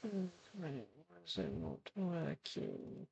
Right, why is it not working?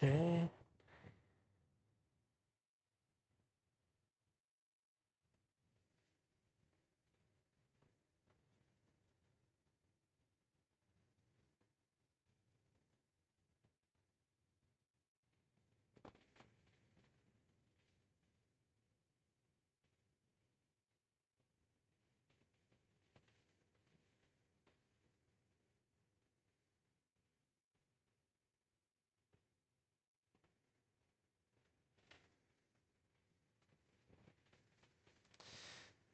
Okay.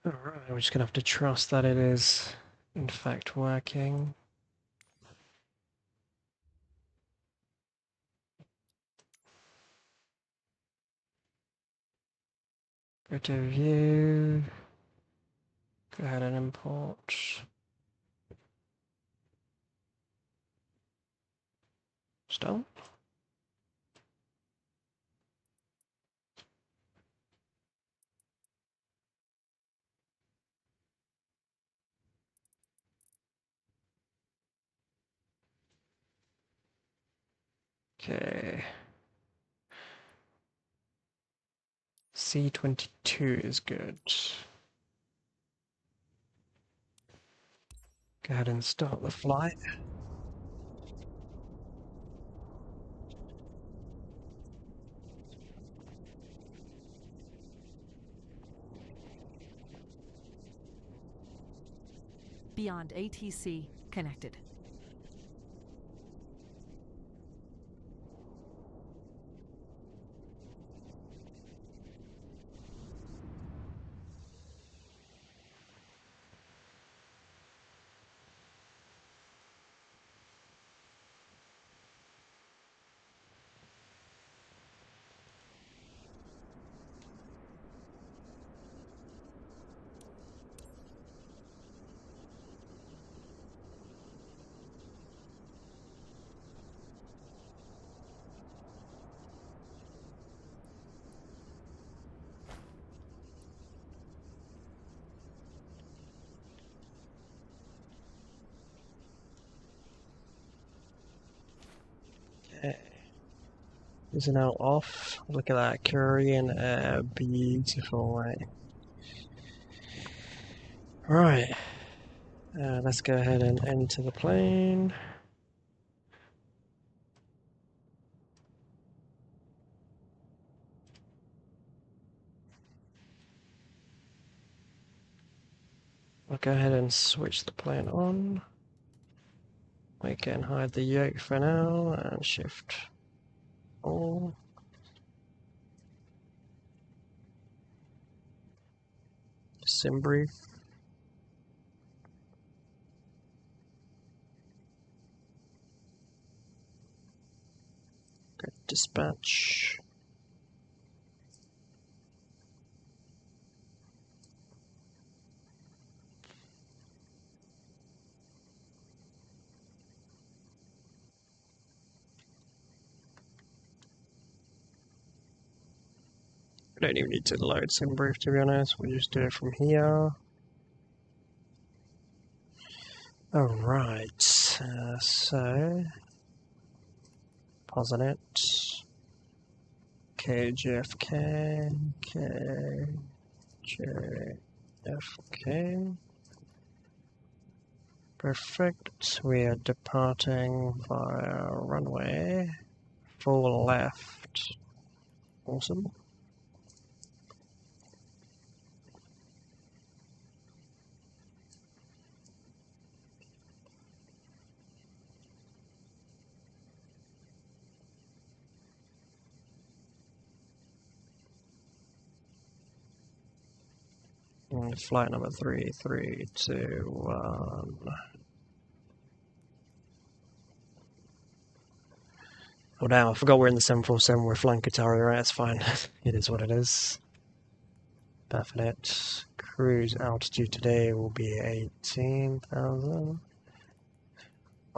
Alright, we're just gonna have to trust that it is in fact working. Go to view. Go ahead and import. Still? Okay. C22 is good. Go ahead and start the flight. Beyond ATC connected. Okay. Is it now off? Look at that Korean air, beautiful, right? Right. Let's go ahead and enter the plane. I'll go ahead and switch the plane on. We can hide the yoke for now and shift all. Sim brief. Go dispatch. We don't even need to load sim brief, to be honest. We'll just do it from here. Alright, so pause on it. KJFK, KJFK. Perfect. We are departing via runway full left. Awesome. And flight number 3, 3, 2, 1. Oh damn, I forgot we're in the 747, we're flying Qatari, right? That's fine. It is what it is. Definite. Cruise altitude today will be 18,000.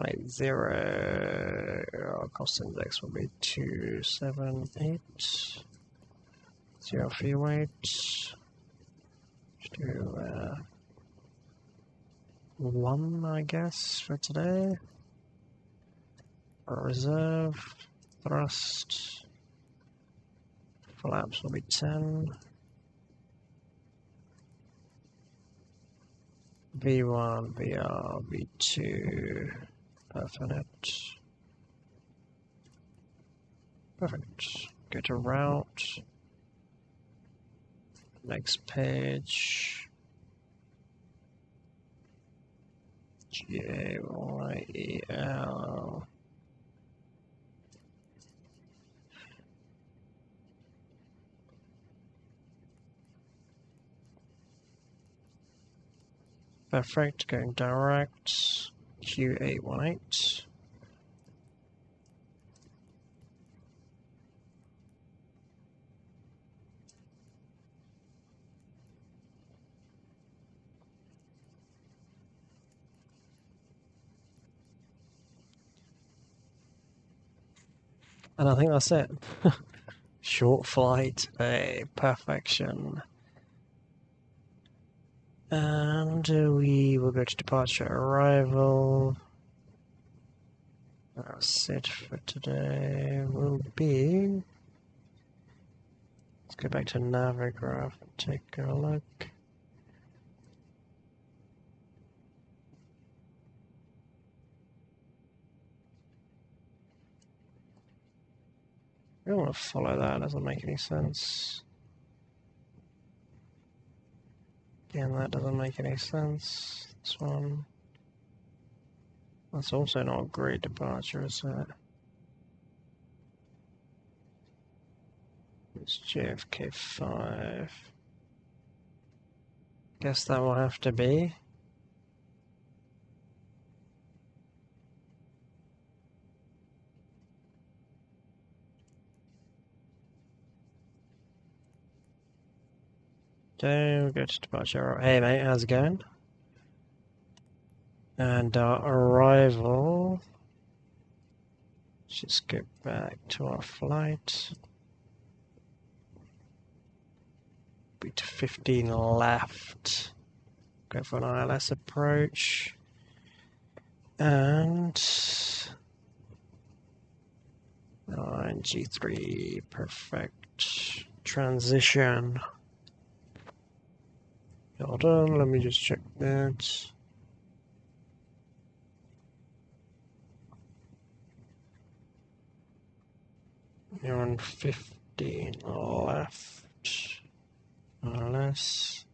80. Our cost index will be 278. 0 free weight. Let's do 1, I guess, for today. Reserve. Thrust. Flaps will be 10. V1, VR, V2. Perfect. Perfect. Go to route. Next page. GAYEL. Perfect. Going direct. Q818. And I think that's it. Short flight, a perfection. And we will go to departure arrival. Our sit for today will be. Let's go back to Navigraph and take a look. I don't want to follow that, doesn't make any sense. Again, that doesn't make any sense. This one. That's also not a great departure, is it? It's JFK5. Guess that will have to be. Okay, we'll go to departure. Hey mate, how's it going? And our arrival. Let's just go back to our flight. Be to 15 left. Go for an ILS approach. And G3, perfect. Transition. Hold on, let me just check that. You're on 15 left. ILS.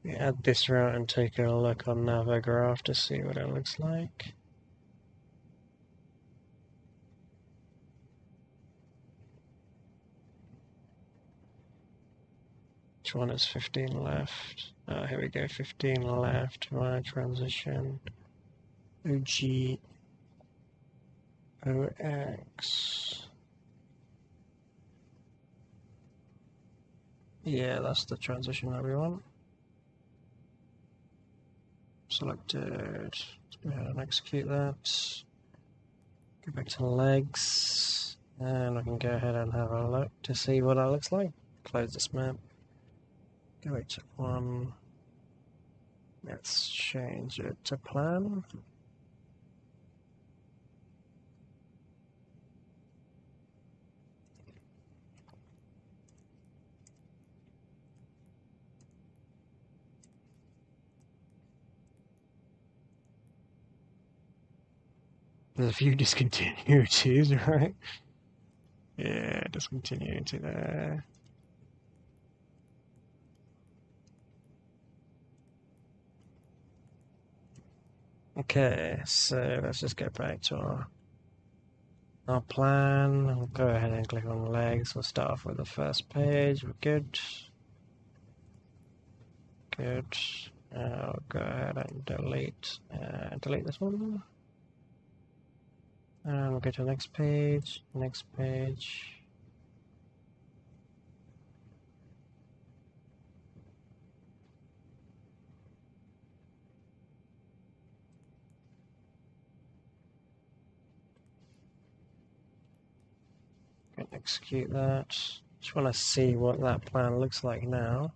We add this route and take a look on Navigraph to see what it looks like. Which one is 15 left? Oh, here we go, 15 left via transition. OG OX. Yeah, that's the transition that we want. Selected. Let's go ahead and execute that. Go back to legs. And I can go ahead and have a look to see what that looks like. Close this map. Go back to 1. Let's change it to plan. There's a few discontinuities, right? Yeah, discontinuity there. Okay, so let's just get back to our plan. I'll go ahead and click on legs. We'll start off with the first page. We're good. Good. I'll go ahead and delete this one. And we'll go to the next page. Next page. Execute that. Just want to see what that plan looks like now.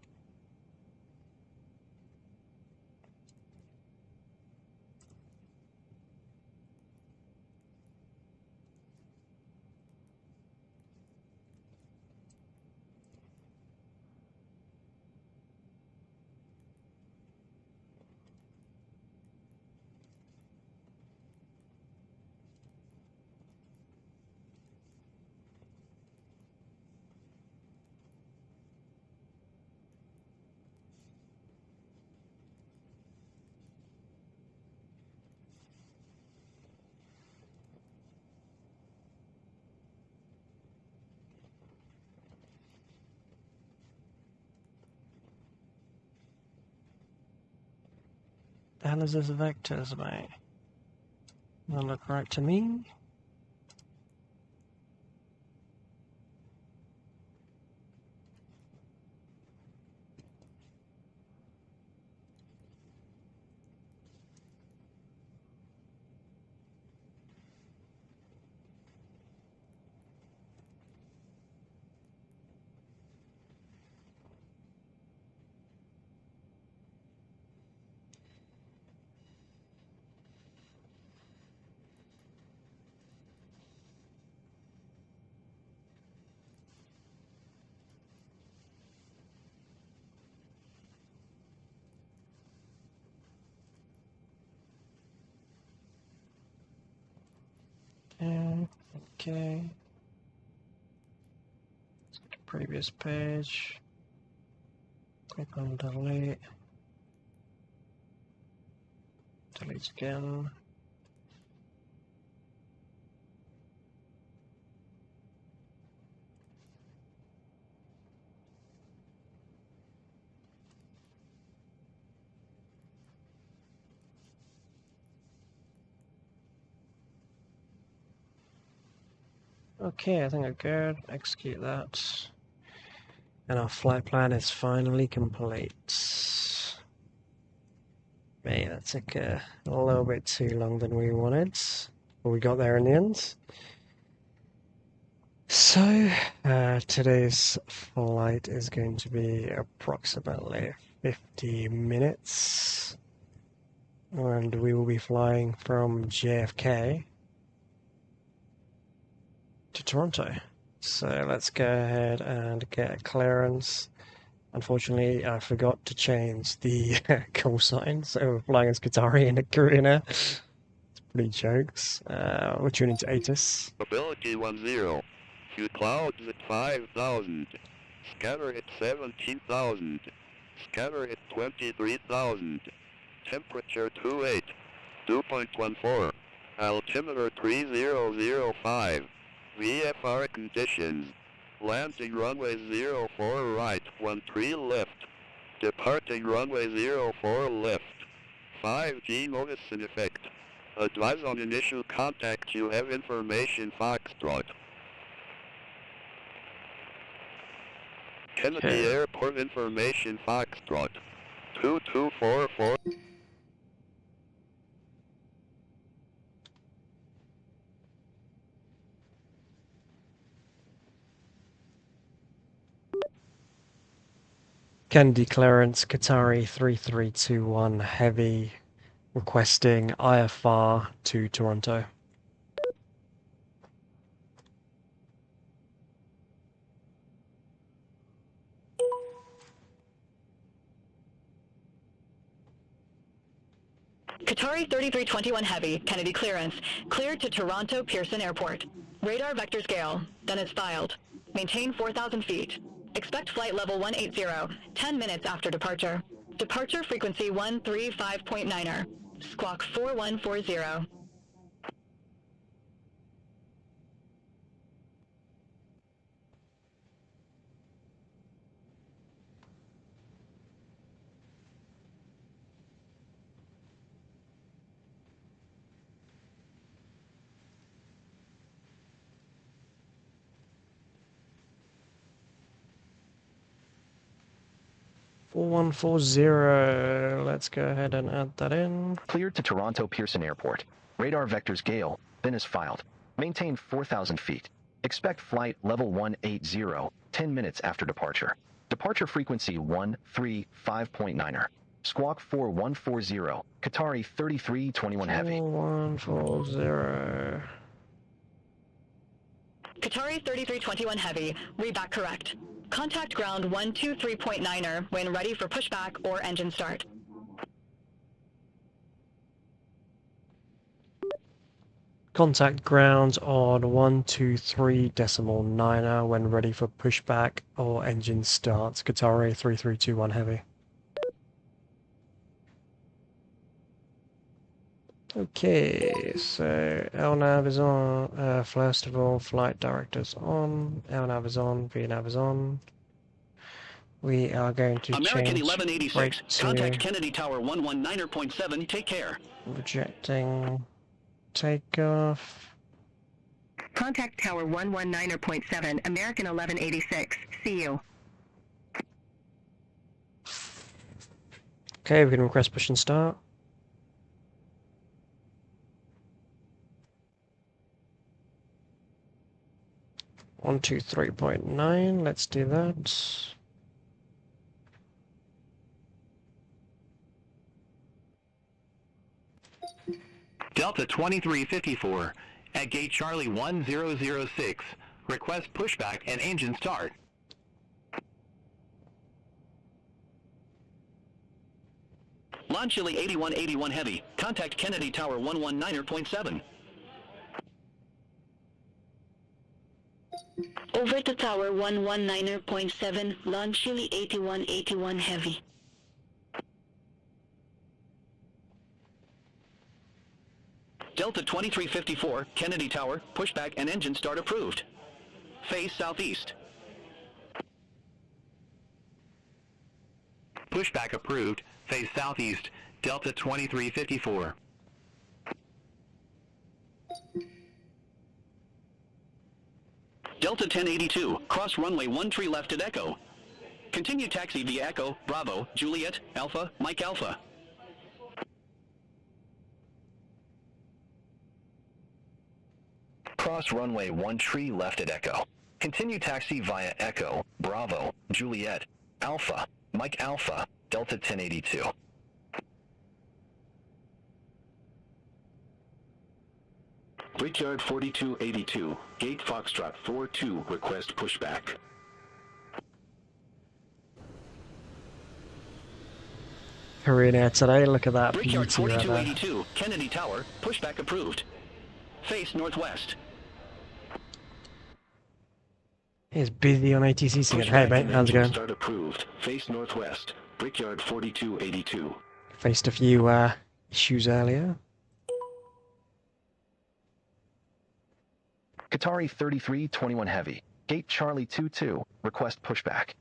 The hell is this vectors, mate? Doesn't look right to me. Okay, okay. Let's go to previous page. Click on delete. Delete again. Okay, I think I'm good. Execute that. And our flight plan is finally complete. Man, that took a little bit too long than we wanted. But we got there in the end. So, today's flight is going to be approximately 50 minutes. And we will be flying from JFK to Toronto. So let's go ahead and get a clearance. Unfortunately, I forgot to change the call sign, so we're flying as Qatari and a Korean. It's pretty jokes. We're tuning to ATIS. Ability 10. Few clouds at 5,000. Scatter at 17,000. Scatter at 23,000. Temperature 28. 2.14. Altimeter 3005. VFR conditions. Landing runway 04 right, 13 left. Departing runway 04 left. 5G notice in effect. Advise on initial contact, you have information Foxtrot. Kennedy Okay. Airport information Foxtrot. 2244. Kennedy clearance, Qatari 3321 Heavy, requesting IFR to Toronto. Qatari 3321 Heavy, Kennedy clearance, cleared to Toronto Pearson Airport. Radar vectors Gale, then is filed. Maintain 4,000 feet. Expect flight level 180, 10 minutes after departure. Departure frequency 135.9er. Squawk 4140. .4140. Let's go ahead and add that in. Cleared to Toronto Pearson Airport. Radar vectors Gale, then is filed. Maintain 4,000 feet. Expect flight level 180, 10 minutes after departure. Departure frequency 135.9er. Squawk 4140. Qatari 3321 Heavy. 4140. Qatari 3321 Heavy, read back correct. Contact ground 123.9er when ready for pushback or engine start. Contact ground on 123.9er when ready for pushback or engine starts. Qatari 3321 Heavy. Okay, so LNAV is on. First of all, flight director's on. LNAV is on. VNAV is on. We are going to American change 1186. right to Contact Kennedy Tower 119.7. Take care. rejecting takeoff. Contact Tower 119.7, American 1186. See you. Okay, we can request push and start. One, 2, 3.9. Let's do that. Delta 2354 at gate Charlie 1006. Request pushback and engine start. Launch Chile 8181 Heavy. Contact Kennedy Tower 119.7. Over to Tower 119.7, launch Chile 8181 Heavy. Delta 2354, Kennedy Tower, pushback and engine start approved. Face southeast. Pushback approved. Face southeast. Delta 2354. Delta 1082, cross runway 13 left at Echo. Continue taxi via Echo, Bravo, Juliet, Alpha, Mike Alpha. Cross runway 13 left at Echo. Continue taxi via Echo, Bravo, Juliet, Alpha, Mike Alpha, Delta 1082. Brickyard 4282, Gate Foxtrot 42, request pushback. Korean Air today, look at that Brickyard beauty right there. 4282, Kennedy Tower, pushback approved. Face northwest. He's busy on ATC again. Hey mate, how's it going? Start approved. Face northwest. Brickyard 4282. Faced a few issues earlier. Qatari 3321 Heavy. Gate Charlie 22. Request pushback.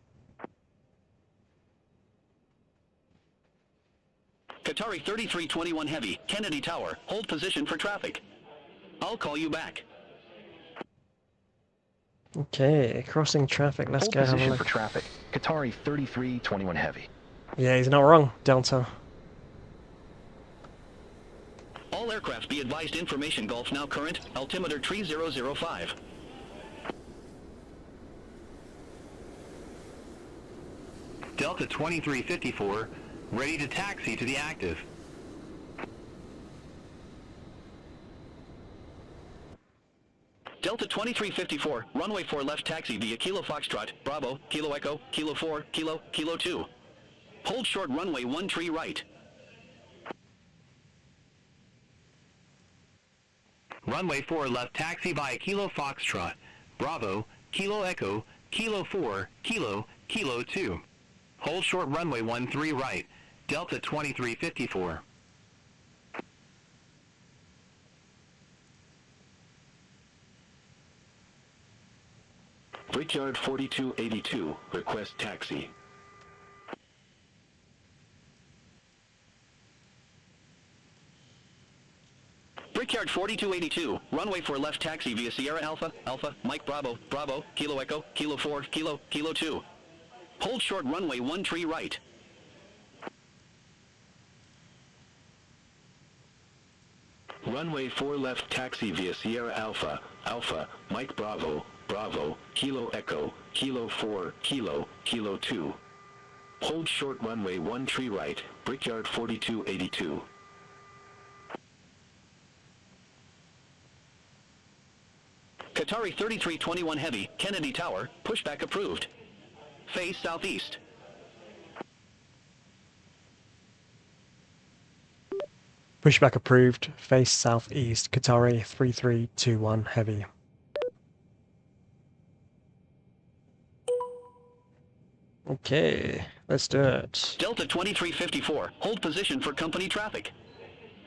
Qatari 3321 Heavy. Kennedy Tower. Hold position for traffic. I'll call you back. Okay, crossing traffic. Let's Hold go have a position look. for traffic. Qatari 3321 Heavy. Yeah, he's not wrong. Delta. All aircraft be advised information gulf now current. Altimeter 3005. Delta 2354. Ready to taxi to the active. Delta 2354, runway 4 left taxi via Kilo Foxtrot, Bravo, Kilo Echo, Kilo 4, Kilo 2. Hold short runway 13 right. Runway 4 left, taxi via Kilo Foxtrot, Bravo, Kilo Echo, Kilo 4, Kilo, Kilo 2. Hold short runway 13 right, Delta 2354. Brickyard 4282, request taxi. Brickyard 4282, runway 4 left, taxi via Sierra Alpha, Alpha, Mike Bravo, Bravo, Kilo Echo, Kilo 4, Kilo, Kilo 2. Hold short runway 13 right. Runway 4 left, taxi via Sierra Alpha, Alpha, Mike Bravo, Bravo, Kilo Echo, Kilo 4, Kilo, Kilo 2. Hold short runway 13 right, Brickyard 4282. Qatari 3321 Heavy, Kennedy Tower, pushback approved. Face southeast. Pushback approved. Face southeast. Qatari 3321 heavy. Okay, let's do it. Delta 2354, hold position for company traffic.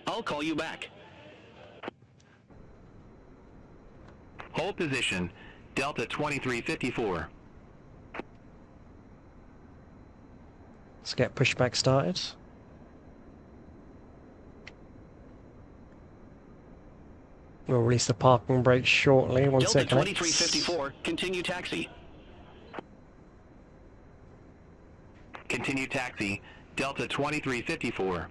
I'll call you back. Hold position, Delta 2354. Let's get pushback started. We'll release the parking brake shortly once Delta it connects. 2354, continue taxi. Continue taxi, Delta 2354.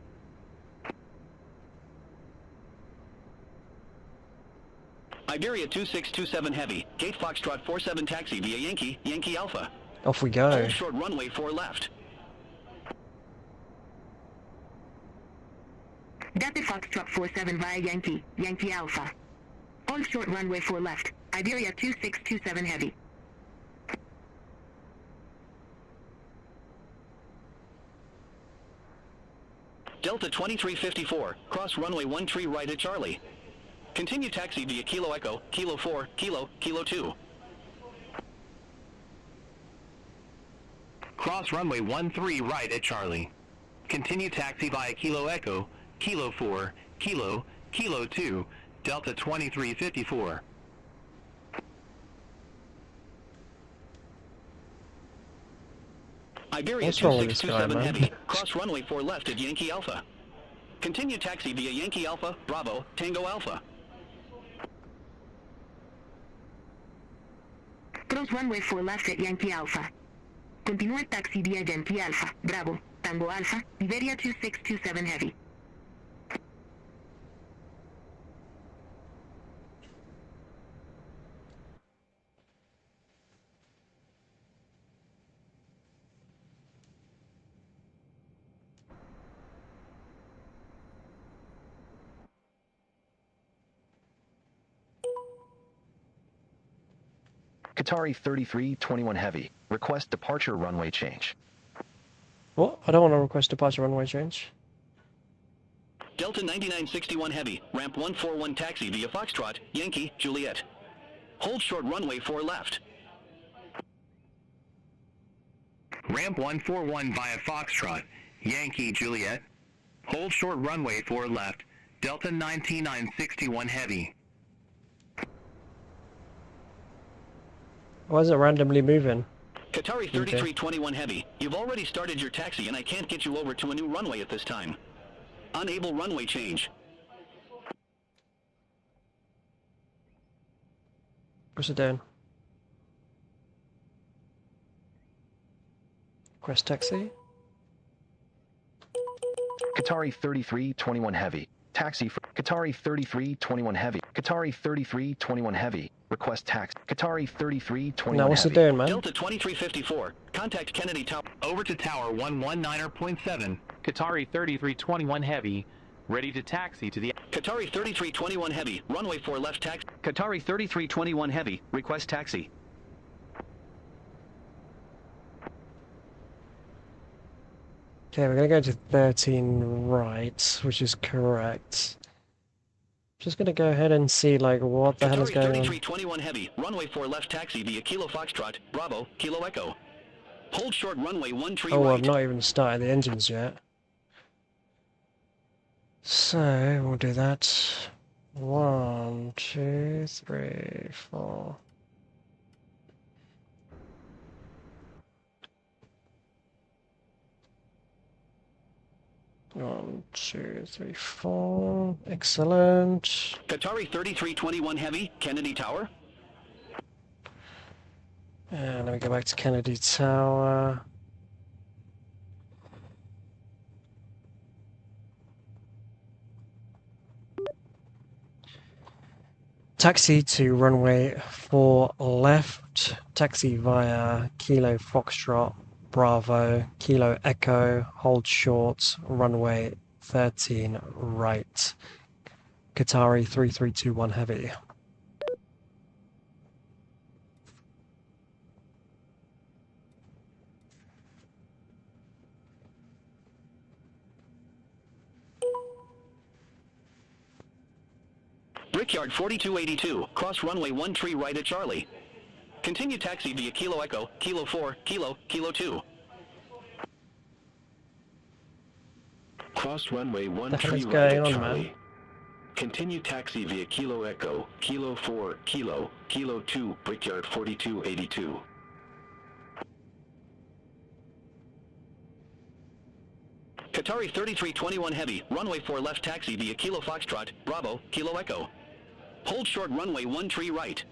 Iberia 2627 Heavy, Gate Foxtrot 47 taxi via Yankee, Yankee Alpha. Off we go. Hold short runway 4 left. Delta Foxtrot 47 via Yankee, Yankee Alpha. Hold short runway 4 left, Iberia 2627 Heavy. Delta 2354, cross runway 13 right at Charlie. Continue taxi via Kilo Echo, Kilo 4, Kilo, Kilo 2. Cross runway 13 right at Charlie. Continue taxi via Kilo Echo, Kilo 4, Kilo, Kilo 2, Delta 2354. Iberia What's wrong with this guy, 2627 man? Heavy, cross runway 4 left at Yankee Alpha. Continue taxi via Yankee Alpha, Bravo, Tango Alpha. Cross runway 4 left at Yankee Alpha. Continúe taxi via Yankee Alpha, Bravo, Tango Alpha, Iberia 2627 Heavy. Qatari 3321 Heavy, request departure runway change. What? I don't want to request departure runway change. Delta 9961 Heavy, ramp 141 taxi via Foxtrot, Yankee, Juliet. Hold short runway 4 left. Ramp 141 via Foxtrot, Yankee, Juliet. Hold short runway 4 left, Delta 19961 Heavy. Why is it randomly moving? Qatari 3321 Heavy, you've already started your taxi and I can't get you over to a new runway at this time. Unable runway change. What's it doing? Request taxi? Qatari 3321 Heavy, taxi for Qatari 3321 Heavy, Qatari 3321 Heavy, request taxi, Qatari 3321 Now what's Heavy. it doing, man? Delta 2354, contact Kennedy Tower. Over to Tower 119.7. Qatari 3321 Heavy, ready to taxi to the... Qatari 3321 Heavy, runway 4 left taxi. Qatari 3321 Heavy, request taxi. Okay, we're gonna go to 13 right, which is correct. Just gonna go ahead and see like what the hell is Qatari going on. 3321 Heavy, runway 4 left taxi via Kilo Foxtrot, Bravo, Kilo Echo. Hold short runway 13 Oh, right. I've not even started the engines yet. So we'll do that. 1, 2, 3, 4. One, 2, 3, 4. Excellent. Qatari 3321 Heavy, Kennedy Tower. And let me go back to Kennedy Tower. Taxi to runway 4 left. Taxi via Kilo Foxtrot, Bravo, Kilo Echo, hold short, runway 13 right. Qatari 3321 Heavy. Brickyard 4282, cross runway 13 right at Charlie. Continue taxi via Kilo Echo, Kilo 4, Kilo, Kilo 2. Cross runway The hell 13 is right going at on, Charlie. man? Continue taxi via Kilo Echo, Kilo 4, Kilo, Kilo 2, Brickyard 4282. Qatari 3321 Heavy, runway 4 left taxi via Kilo Foxtrot, Bravo, Kilo Echo. Hold short runway 13 right.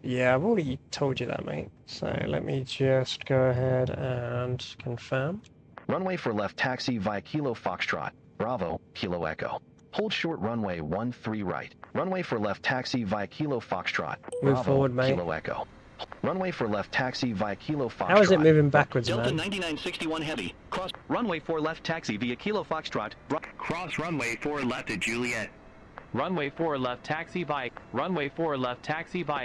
Yeah, I've already told you that, mate. So let me just go ahead and confirm. Runway for left taxi via Kilo Foxtrot, Bravo, Kilo Echo. Hold short runway 13 right. Runway for left taxi via Kilo Foxtrot, Move Bravo, forward, mate. Kilo Echo. Runway for left taxi via Kilo Foxtrot. How is it moving backwards, Delta man? 9961 Heavy, cross Runway 4 left taxi via Kilo Foxtrot. cross runway 4 left at Juliet. Runway 4 left taxi via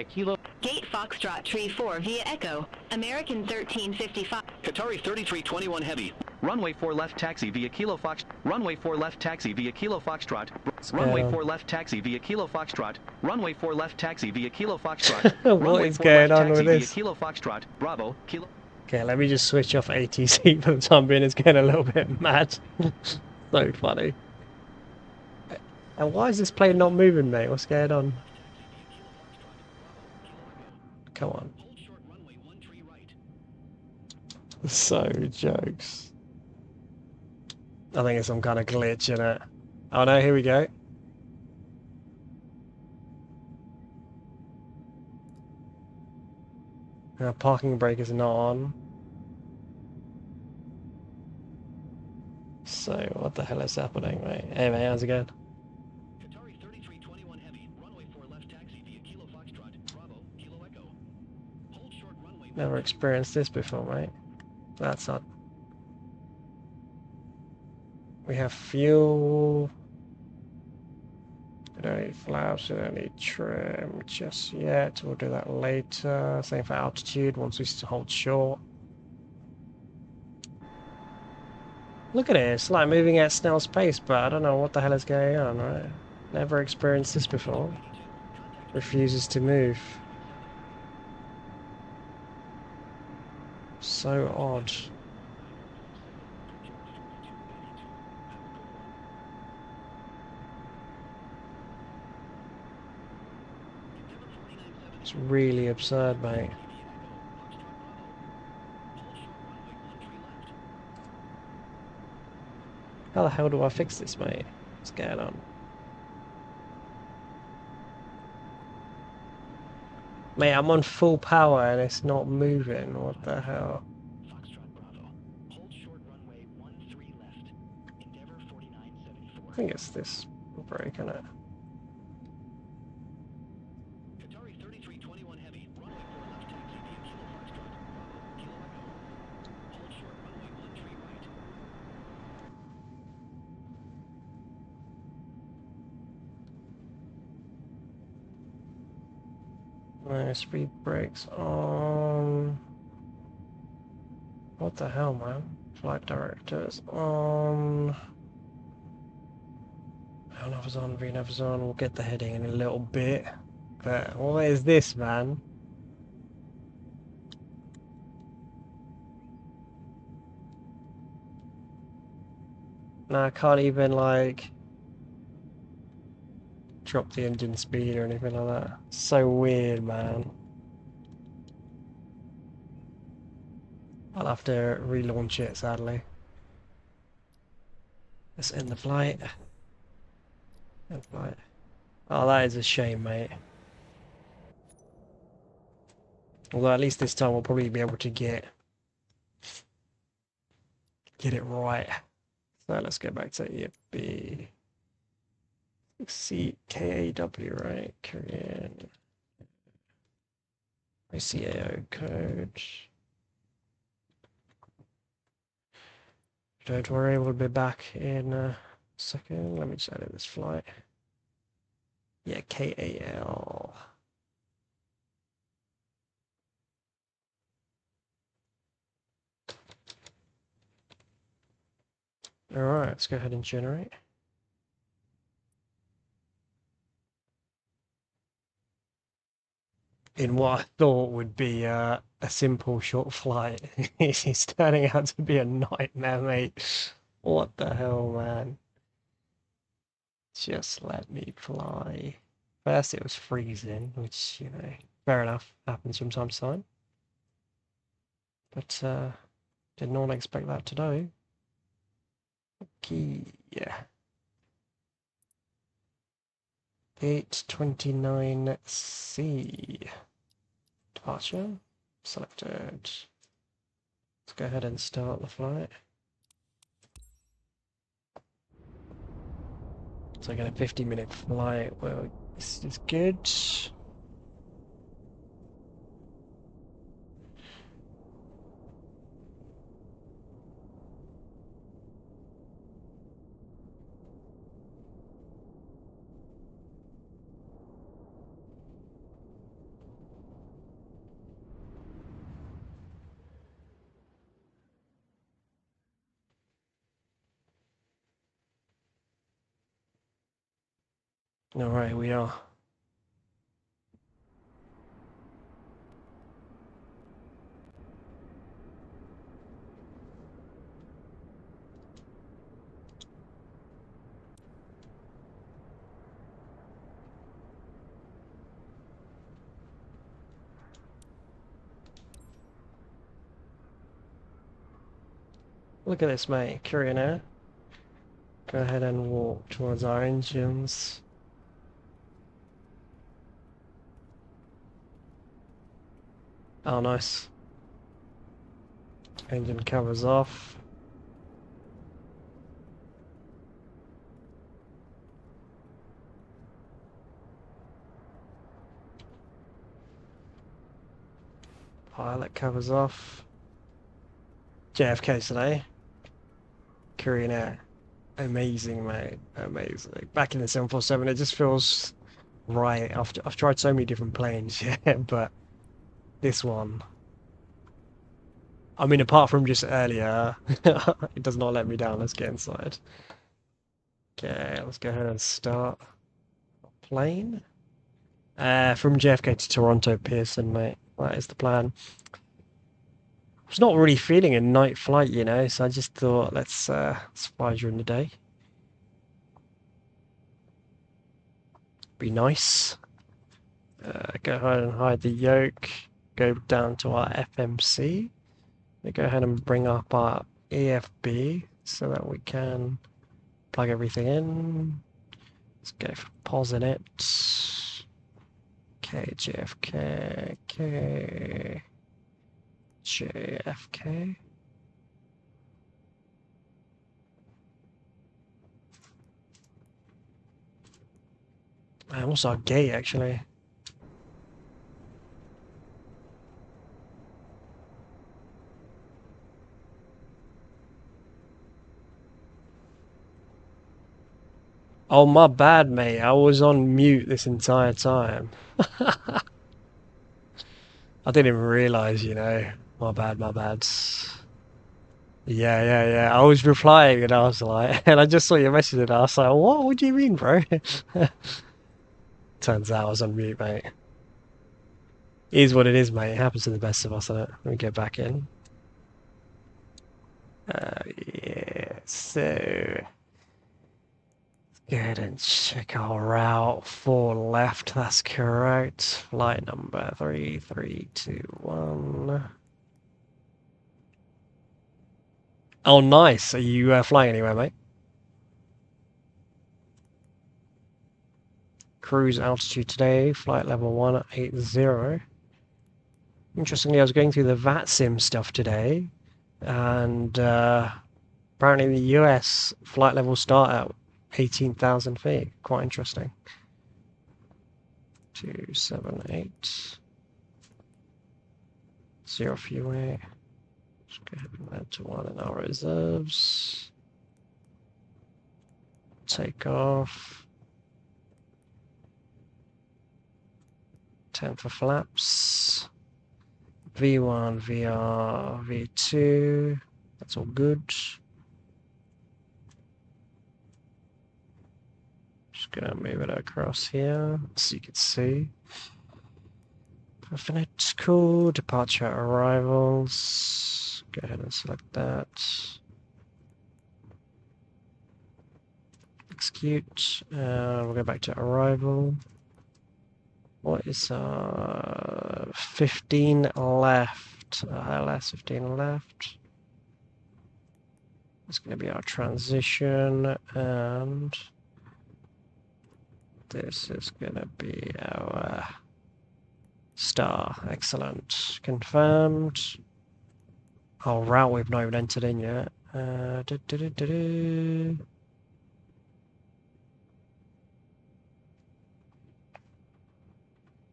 Kilo. Gate Foxtrot Tree 4 via Echo. American 1355. Qatari 3321 Heavy, Runway 4 left taxi via Kilo Fox. Runway 4 left taxi via Kilo Foxtrot. go Runway on? 4 left taxi via Kilo Foxtrot. Runway 4 left taxi via Kilo Foxtrot. What Runway is 4 going left on taxi with via this? Kilo Foxtrot. Bravo, Kilo. Okay, let me just switch off ATC for the time being. It's getting a little bit mad. So funny. And why is this plane not moving, mate? What's going on? Come on. So jokes. I think it's some kind of glitch in it. Oh no, here we go. Parking brake is not on. So what the hell is happening, mate? Hey mate, how's it going? Qatari 3321 Heavy, runway 4 left taxi via Kilo Foxtrot, Bravo, Kilo Echo. Hold short runway. Never experienced this before, mate. That's not. We have fuel. We don't need flaps, we don't need trim just yet. We'll do that later. Same for altitude once we hold short. Look at it, it's like moving at snail's pace, but I don't know what the hell is going on, right? Never experienced this before. Refuses to move. So odd. It's really absurd, mate. How the hell do I fix this, mate? What's going on? Mate, I'm on full power and it's not moving. What the hell? Foxtrot Bravo. Hold short runway 13 left. Endeavor 4974. I think it's this brake, isn't it? Qatari 3321 Heavy, runway 4 left taxi via Kilo Foxtrot, Bravo, Kilo Echo. Hold short runway 13 right. No, speed brakes on. What the hell, man? Flight directors on. Nav's on, VNav's on. We'll get the heading in a little bit. But what is this, man? No, I can't even, like, drop the engine speed or anything like that. So weird, man. I'll have to relaunch it, sadly. Let's end the flight. End the flight. Oh, that is a shame, mate. Although at least this time we'll probably be able to get it right. So let's go back to EFB. CKAW, right? Korean. ICAO code. Don't worry, we'll be back in a second. Let me just edit this flight. Yeah, KAL. Alright, let's go ahead and generate. In what I thought would be a simple short flight, it's turning out to be a nightmare, mate. What the hell, man? Just let me fly. First it was freezing, which, you know, fair enough, happens from time to time. But did not expect that today. Okay, yeah. 829C. Departure. Selected. Let's go ahead and start the flight. So I get a 50-minute flight. Well, this is good. Alright, we are. Look at this, mate. Korean Air. Go ahead and walk towards our engines. Oh, nice. Engine covers off. Pilot covers off. JFK today. Korean Air. Amazing, mate. Amazing. Back in the 747, it just feels right. I've tried so many different planes, yeah, but this one. I mean, apart from just earlier, it does not let me down. Let's get inside. Okay, let's go ahead and start plane. From JFK to Toronto Pearson, mate. That is the plan. I was not really feeling a night flight, you know, so I just thought let's fly during the day. Be nice. Go ahead and hide the yoke. Go down to our FMC. We go ahead and bring up our EFB so that we can plug everything in. Let's go for pausing it. Okay, JFK. Okay. JFK. Man, what's our gate actually? Oh, my bad, mate. I was on mute this entire time. I didn't even realise, you know. My bad, my bad. Yeah. I was replying and I was like, and I just saw your message and I was like, what do you mean, bro? Turns out I was on mute, mate. It is what it is, mate. It happens to the best of us, doesn't it? Let me get back in. Yeah, so go ahead and check our route. 4 left, that's correct. Flight number 3321. Oh, nice. Are you flying anywhere, mate? Cruise altitude today, flight level 180. Interestingly, I was going through the VATSIM stuff today, and apparently in the US, flight levels start at 18,000 feet. Quite interesting. 278. 0 fuel. Let's go ahead and add to 1 in our reserves. Take off. 10 for flaps. V1, VR, V2. That's all good. Just gonna move it across here so you can see. Perfect. Cool. Departure arrivals. Go ahead and select that. Execute. We'll go back to arrival. What is 15 left? ILS 15 left. It's going to be our transition, and this is going to be our star. Excellent. Confirmed. Our route we've not even entered in yet.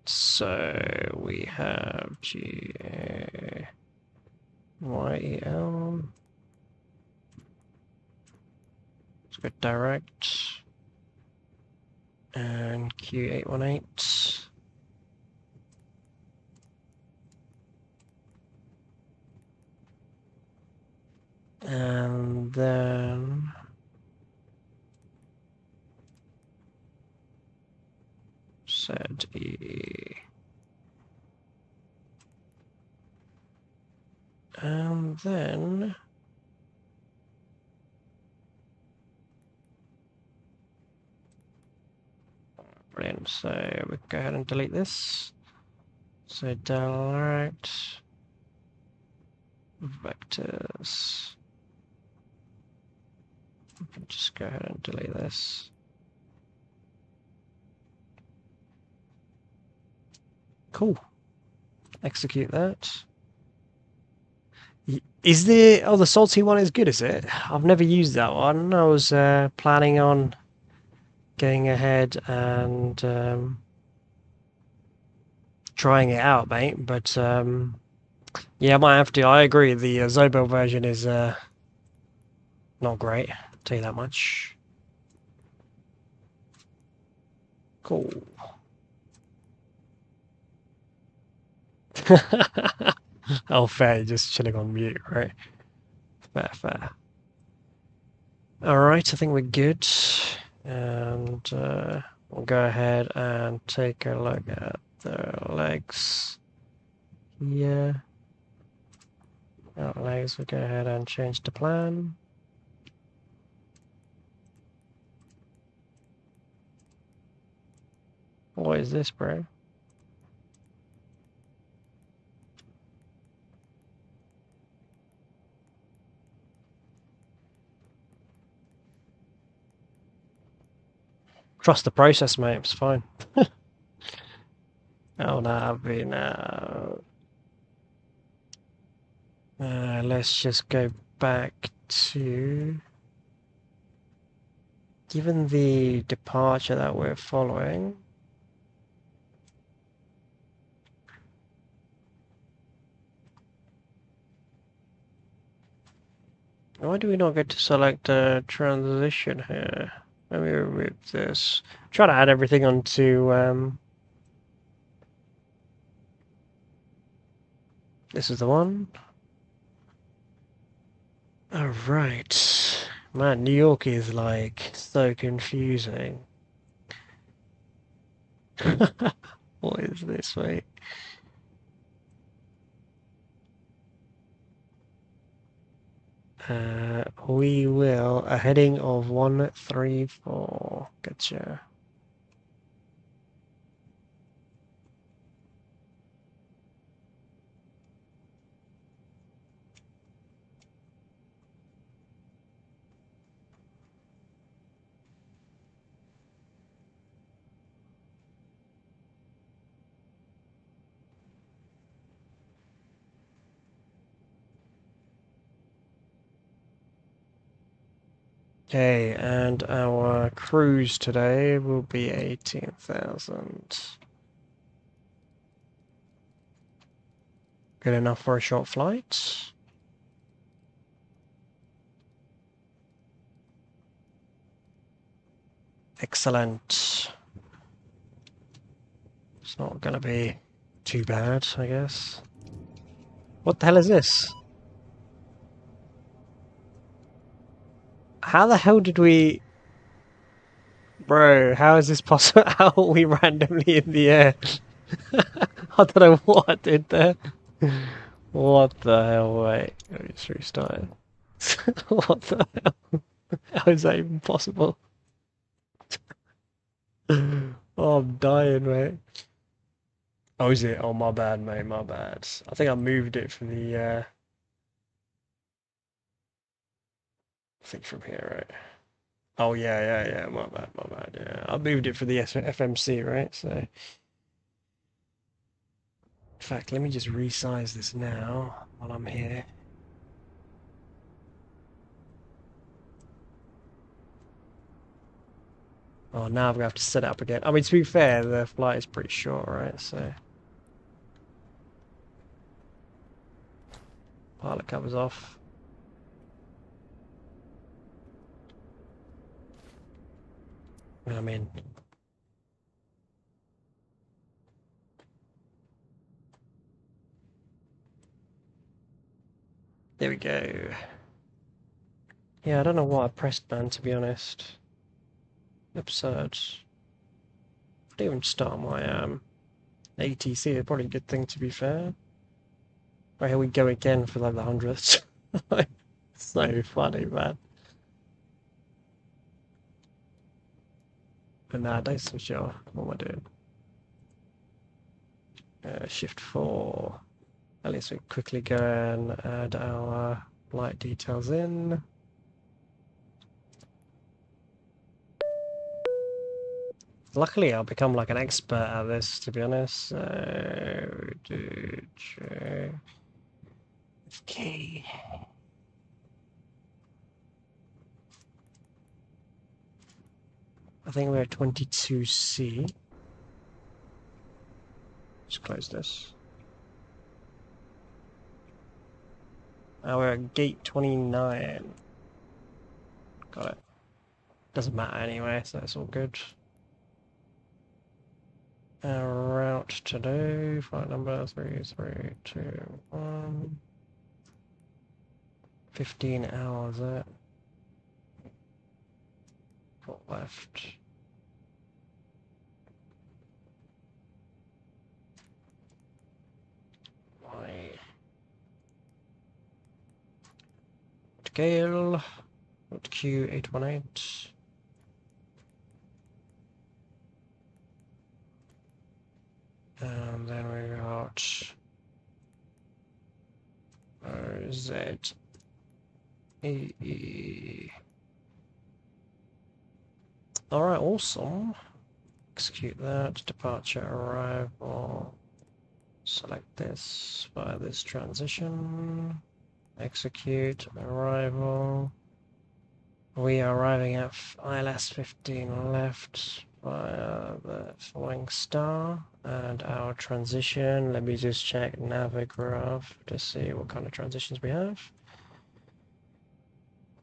So we have GAYEL. Let's go direct. And Q818. And then set E. And then brilliant. So we go ahead and delete this. So direct vectors. Just go ahead and delete this. Cool. Execute that. Is the the salty one is good, is it? I've never used that one. I was planning on going ahead and trying it out, mate. But yeah, I might have to. I agree. The Zobo version is not great. I'll tell you that much. Cool. Oh, fair. You're just chilling on mute, right? Fair. Alright, I think we're good. And we'll go ahead and take a look at the legs here. Our legs, we'll go ahead and change the plan. What is this, bro? Trust the process, mate. It's fine. Oh, no, I've been. Let's just go back to. Given the departure that we're following. Why do we not get to select a transition here? Let me remove this. Try to add everything onto. This is the one. Alright. Man, New York is like so confusing. What is this, mate? We will a heading of 134. Gotcha. Okay, and our cruise today will be 18,000. Good enough for a short flight. Excellent. It's not gonna be too bad, I guess. What the hell is this? How the hell did we... Bro, how is this possible? How are we randomly in the air? I don't know what I did there. What the hell, wait. Let me just restart it. What the hell? How is that even possible? Oh, I'm dying, mate. Oh, is it? Oh, my bad, mate, my bad. I think I moved it for the, I think from here, right? Oh, yeah, my bad, yeah. I moved it for the FMC, right? So, in fact, let me just resize this now while I'm here. Oh, now I'm going to have to set it up again. I mean, to be fair, the flight is pretty short, right? So, pilot covers off. And I'm in. There we go. Yeah, I don't know why I pressed ban, to be honest. Absurd. Didn't even start my ATC. It's probably a good thing, to be fair. Right, here we go again for like the 100th. So funny, man. But nah, don't switch it off. What am I doing? Shift 4. At least we quickly go and add our flight details in. Luckily, I'll become like an expert at this, to be honest. So, okay. I think we're at 22C. Just close this. We're at gate 29. Got it. Doesn't matter anyway, so that's all good. Route today, flight number 3321. 15 hours it. Put left. Y. Gale. Q818. And then we got Z. E. Alright, awesome. Execute that. Departure, arrival. Select this via this transition. Execute, arrival. We are arriving at ILS 15 left via the following star. And our transition, let me just check Navigraph to see what kind of transitions we have.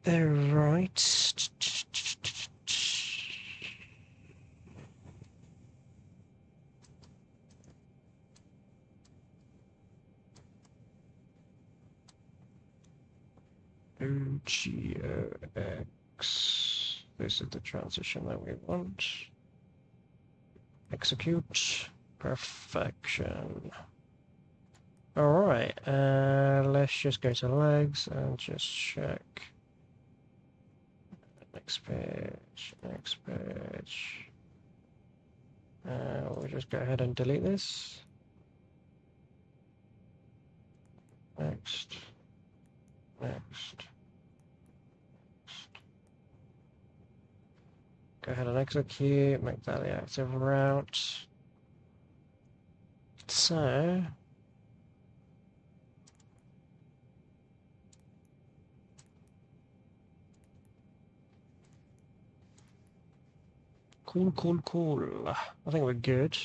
Right. GOX. This is the transition that we want. Execute. Perfection. Alright, let's just go to legs and just check. Next page, next page. We'll just go ahead and delete this. Next. Next. Go ahead and execute, make that the active route. So, cool. I think we're good.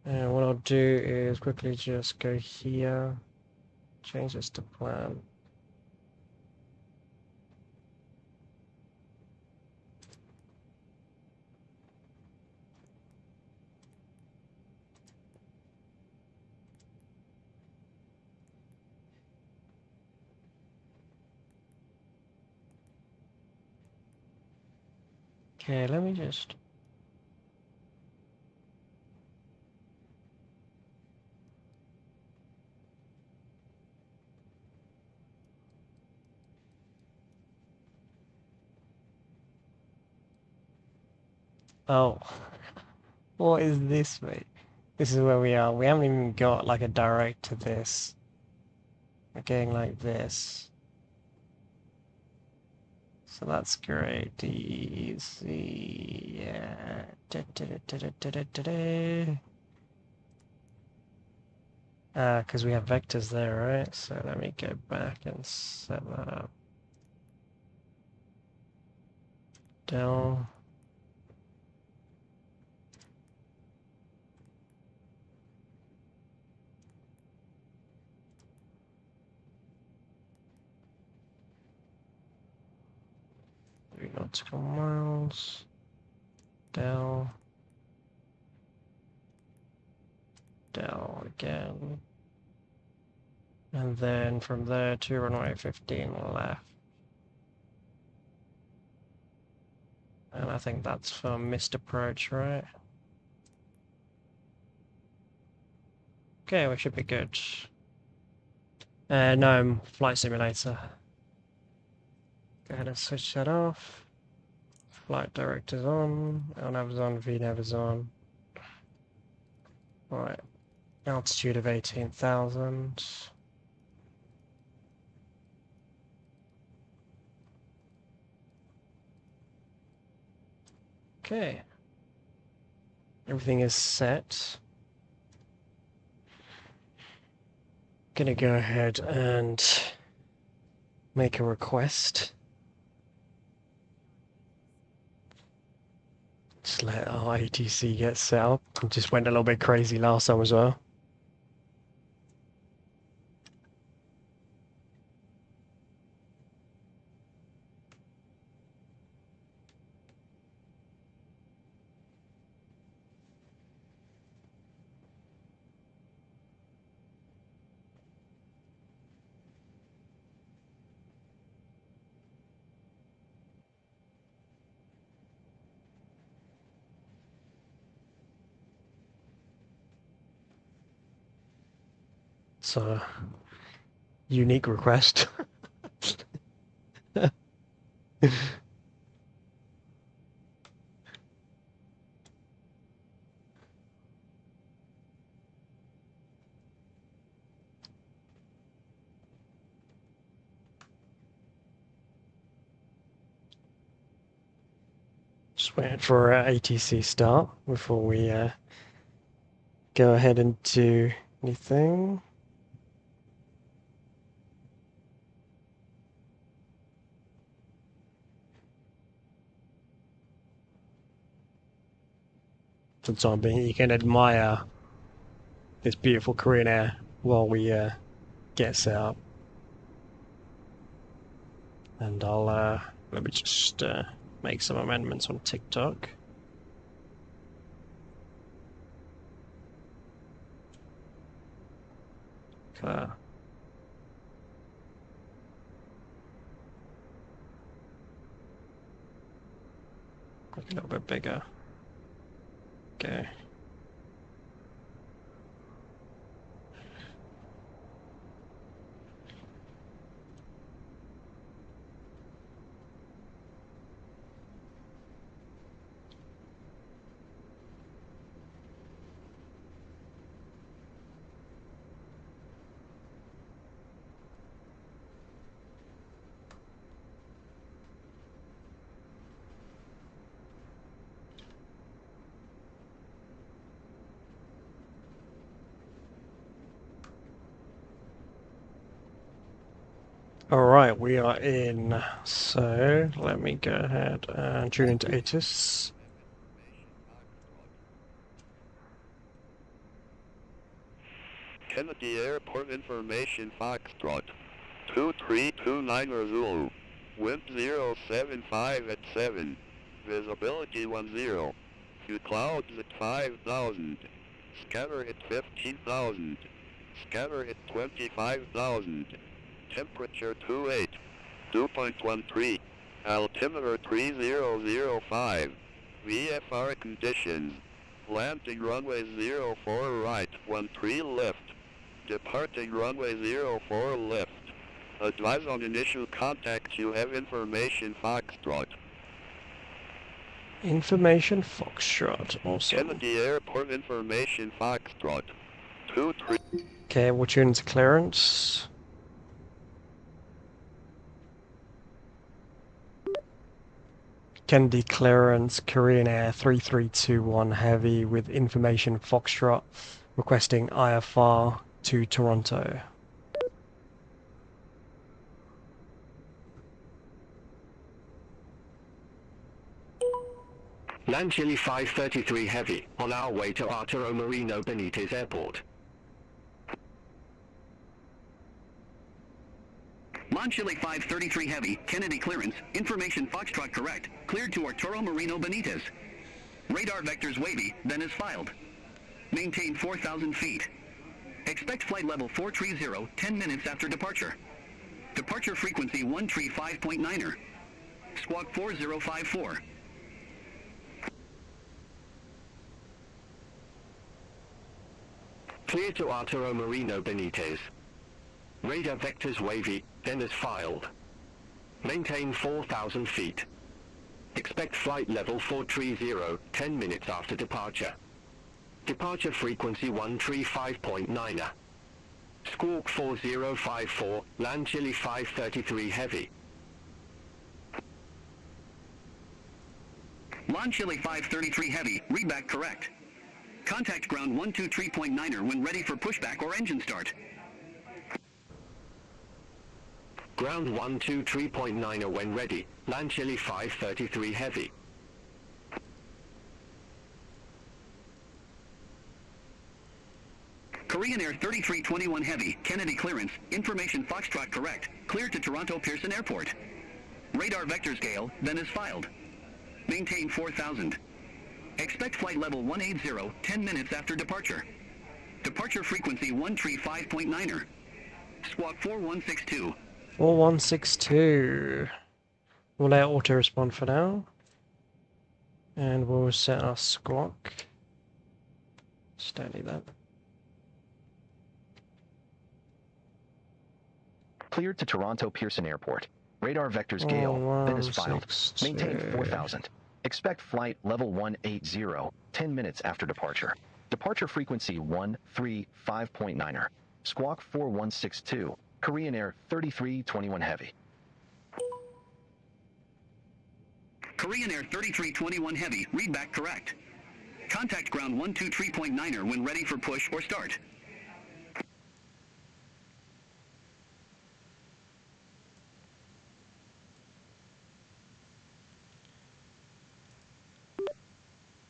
And what I'll do is quickly just go here, change this to plan. Okay, let me just... Oh, what is this, mate? This is where we are. We haven't even got like a direct to this. We're getting like this. So that's great. Easy. Yeah. Because we have vectors there, right? So let me go back and set that up. Del. Nautical miles. Del. Del again. And then from there to runway 15 left. And I think that's for missed approach, right? Okay, we should be good. No, flight simulator. Go ahead and switch that off. Flight director's on, LNAV's on, VNAV is on. Right, altitude of 18,000. Okay. Everything is set. Gonna go ahead and make a request. Just let our ATC get set up. Just went a little bit crazy last time as well. So, unique request. Just waiting for our ATC start before we go ahead and do anything. For the time being, you can admire this beautiful Korean air while we get set up. And I'll let me just make some amendments on TikTok. a little bit bigger. Okay. Alright, we are in. So let me go ahead and tune into ATIS. Kennedy Airport information Foxtrot. 2329 Zulu. Wind 075 at 7. Visibility 10. Few clouds at 5,000. Scatter at 15,000. Scatter at 25,000. Temperature 28. 2.13. Altimeter 3005. VFR conditions. Landing runway 04 right, 13 left. Departing runway 04 left. Advise on initial contact. You have information Foxtrot. Information Foxtrot. Awesome. Kennedy Airport information Foxtrot. 23. Okay, we'll tune into clearance. Kennedy clearance, Korean Air 3321 Heavy with information Foxtrot, requesting IFR to Toronto. Land Chile 533 Heavy, on our way to Arturo Marino Benitez Airport. Land Chile 533 Heavy, Kennedy clearance, information Foxtrot correct, cleared to Arturo Marino Benitez. Radar vectors wavy, then is filed. Maintain 4,000 feet. Expect flight level 430, 10 minutes after departure. Departure frequency 135.9er. Squawk 4054. Clear to Arturo Marino Benitez. Radar vectors wavy, then is filed. Maintain 4,000 feet. Expect flight level 430, 10 minutes after departure. Departure frequency 135.9er. Squawk 4054, Land Chile 533 Heavy. Land Chile 533 Heavy, readback correct. Contact ground 123.9er when ready for pushback or engine start. Ground 123.9er when ready, Land Chile 533 Heavy. Korean Air 3321 Heavy, Kennedy clearance, information Foxtrot correct, cleared to Toronto Pearson Airport. Radar vectors gale, then is filed. Maintain 4,000. Expect flight level 180, 10 minutes after departure. Departure frequency 135.9er. Squawk 4162. 4162. We'll let auto respond for now. And we'll set our squawk. Steady that. Cleared to Toronto Pearson Airport. Radar vectors gale, then is filed. Maintain 4,000. Expect flight level 180, 10 minutes after departure. Departure frequency 135.9er. Squawk 4162. Korean Air 3321 Heavy. Korean Air 3321 Heavy, readback correct. Contact ground 123.9er when ready for push or start.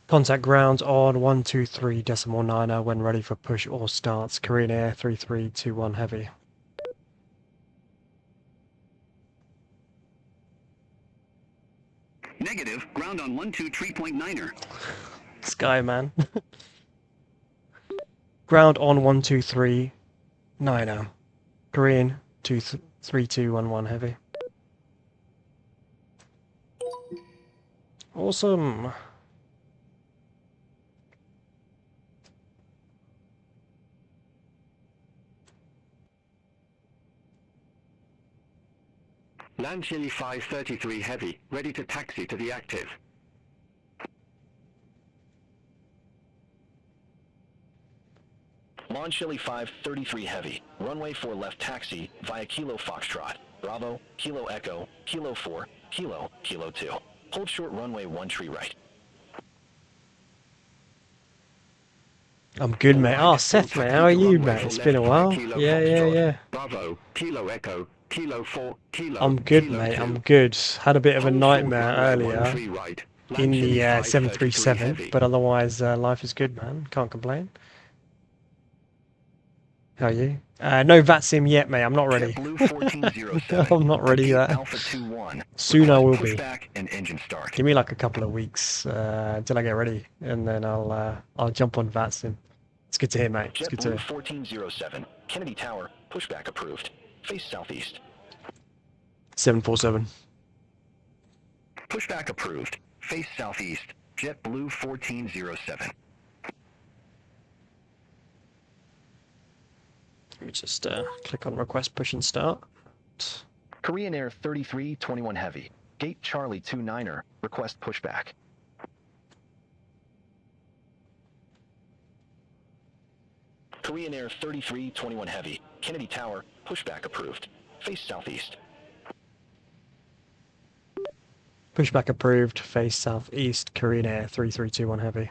Contact ground on 123.9er when ready for push or starts. Korean Air 3321 Heavy. Negative, ground on 123.9er. Skyman. Ground on 123.9er. Korean 23211 Heavy. Awesome. Land Chili 533 Heavy, ready to taxi to the active. Launch Chili 533 Heavy, runway 4 left taxi via Kilo Foxtrot, Bravo, Kilo Echo, Kilo 4, Kilo, Kilo 2. Hold short runway 1 tree right. I'm good, mate. Oh, Seth, mate, how are you, mate? It's been a while. Yeah. Bravo, Kilo Echo, Kilo 4, Kilo. I'm good, Kilo mate. 2. I'm good. Had a bit of a Hold short nightmare runway 1 earlier tree right. in Land the Chili 533 737, Heavy. but otherwise life is good, man. Can't complain. How are you? No VATSIM yet, mate. I'm not ready. JetBlue 1407. I'm not ready Gate yet. Alpha 21. Soon I will Push be. back and engine start. Give me like a couple of weeks until I get ready, and then I'll jump on VATSIM. It's good to hear, mate. It's good to JetBlue hear. 1407. Kennedy Tower. Pushback approved. Face southeast. 747. Pushback approved. Face southeast. JetBlue 1407. Let me just click on request push and start. Korean Air 3321 Heavy. Gate Charlie 29er. Request pushback. Korean Air 3321 Heavy. Kennedy Tower. Pushback approved. Face southeast. Pushback approved. Face southeast. Korean Air 3321 Heavy.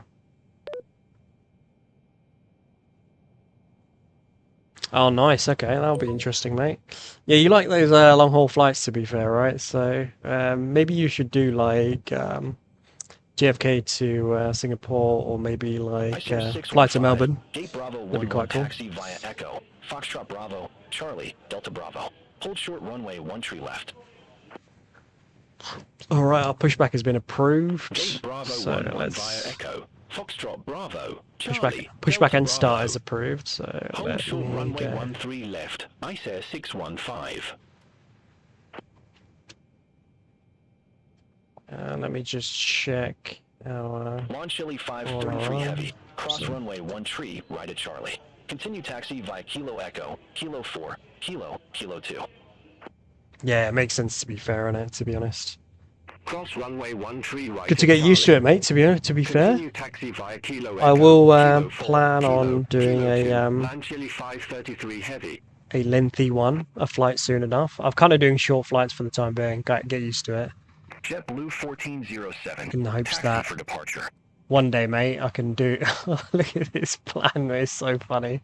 Oh, nice. Okay, that'll be interesting, mate. Yeah, you like those long haul flights, to be fair, right? So maybe you should do like JFK to Singapore, or maybe like flight to Melbourne. Gate Bravo That'd be quite cool. Taxi via Echo. Foxtrot Bravo. Charlie. Delta Bravo. Hold short runway 1 tree left. All right, our pushback has been approved. Gate Bravo So 11 let's via Echo. Foxtrot Bravo. pushback and start is approved. So Hold let short me runway go. 13 left. ICE 615. Let me just check our Launch Chili 533 Heavy. Cross runway 1 tree right at Charlie. Continue taxi via Kilo Echo, Kilo 4, Kilo, Kilo 2. Yeah, it makes sense to be fair on it, to be honest. Cross runway 1 tree right. Good to get used to it, mate, to be fair. Continue taxi via Kilo I Echo, will Kilo 4, plan Kilo, on doing Kilo 2. a Land Chili 533 Heavy. lengthy one, a flight soon enough. I'm kind of doing short flights for the time being, get used to it. JetBlue 1407. In the hopes Taxi that for departure. one day, mate, I can do... Look at this plan, mate, it's so funny.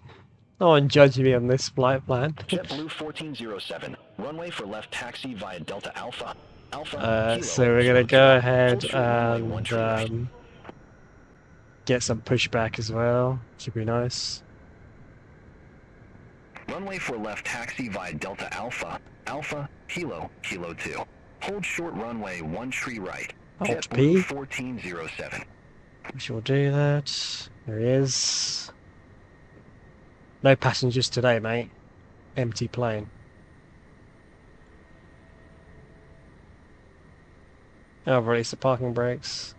No one judge me on this flight plan. JetBlue 1407. Runway for left taxi via Delta Alpha. Alpha. So we're going to go ahead and get some pushback as well. Should be nice. Runway for left taxi via Delta Alpha. Alpha, Kilo, Kilo 2. Hold short runway 1 tree right. Alt P. JetBlue 1407. We shall do that. There he is. No passengers today, mate. Empty plane. Oh, I've released the parking brakes.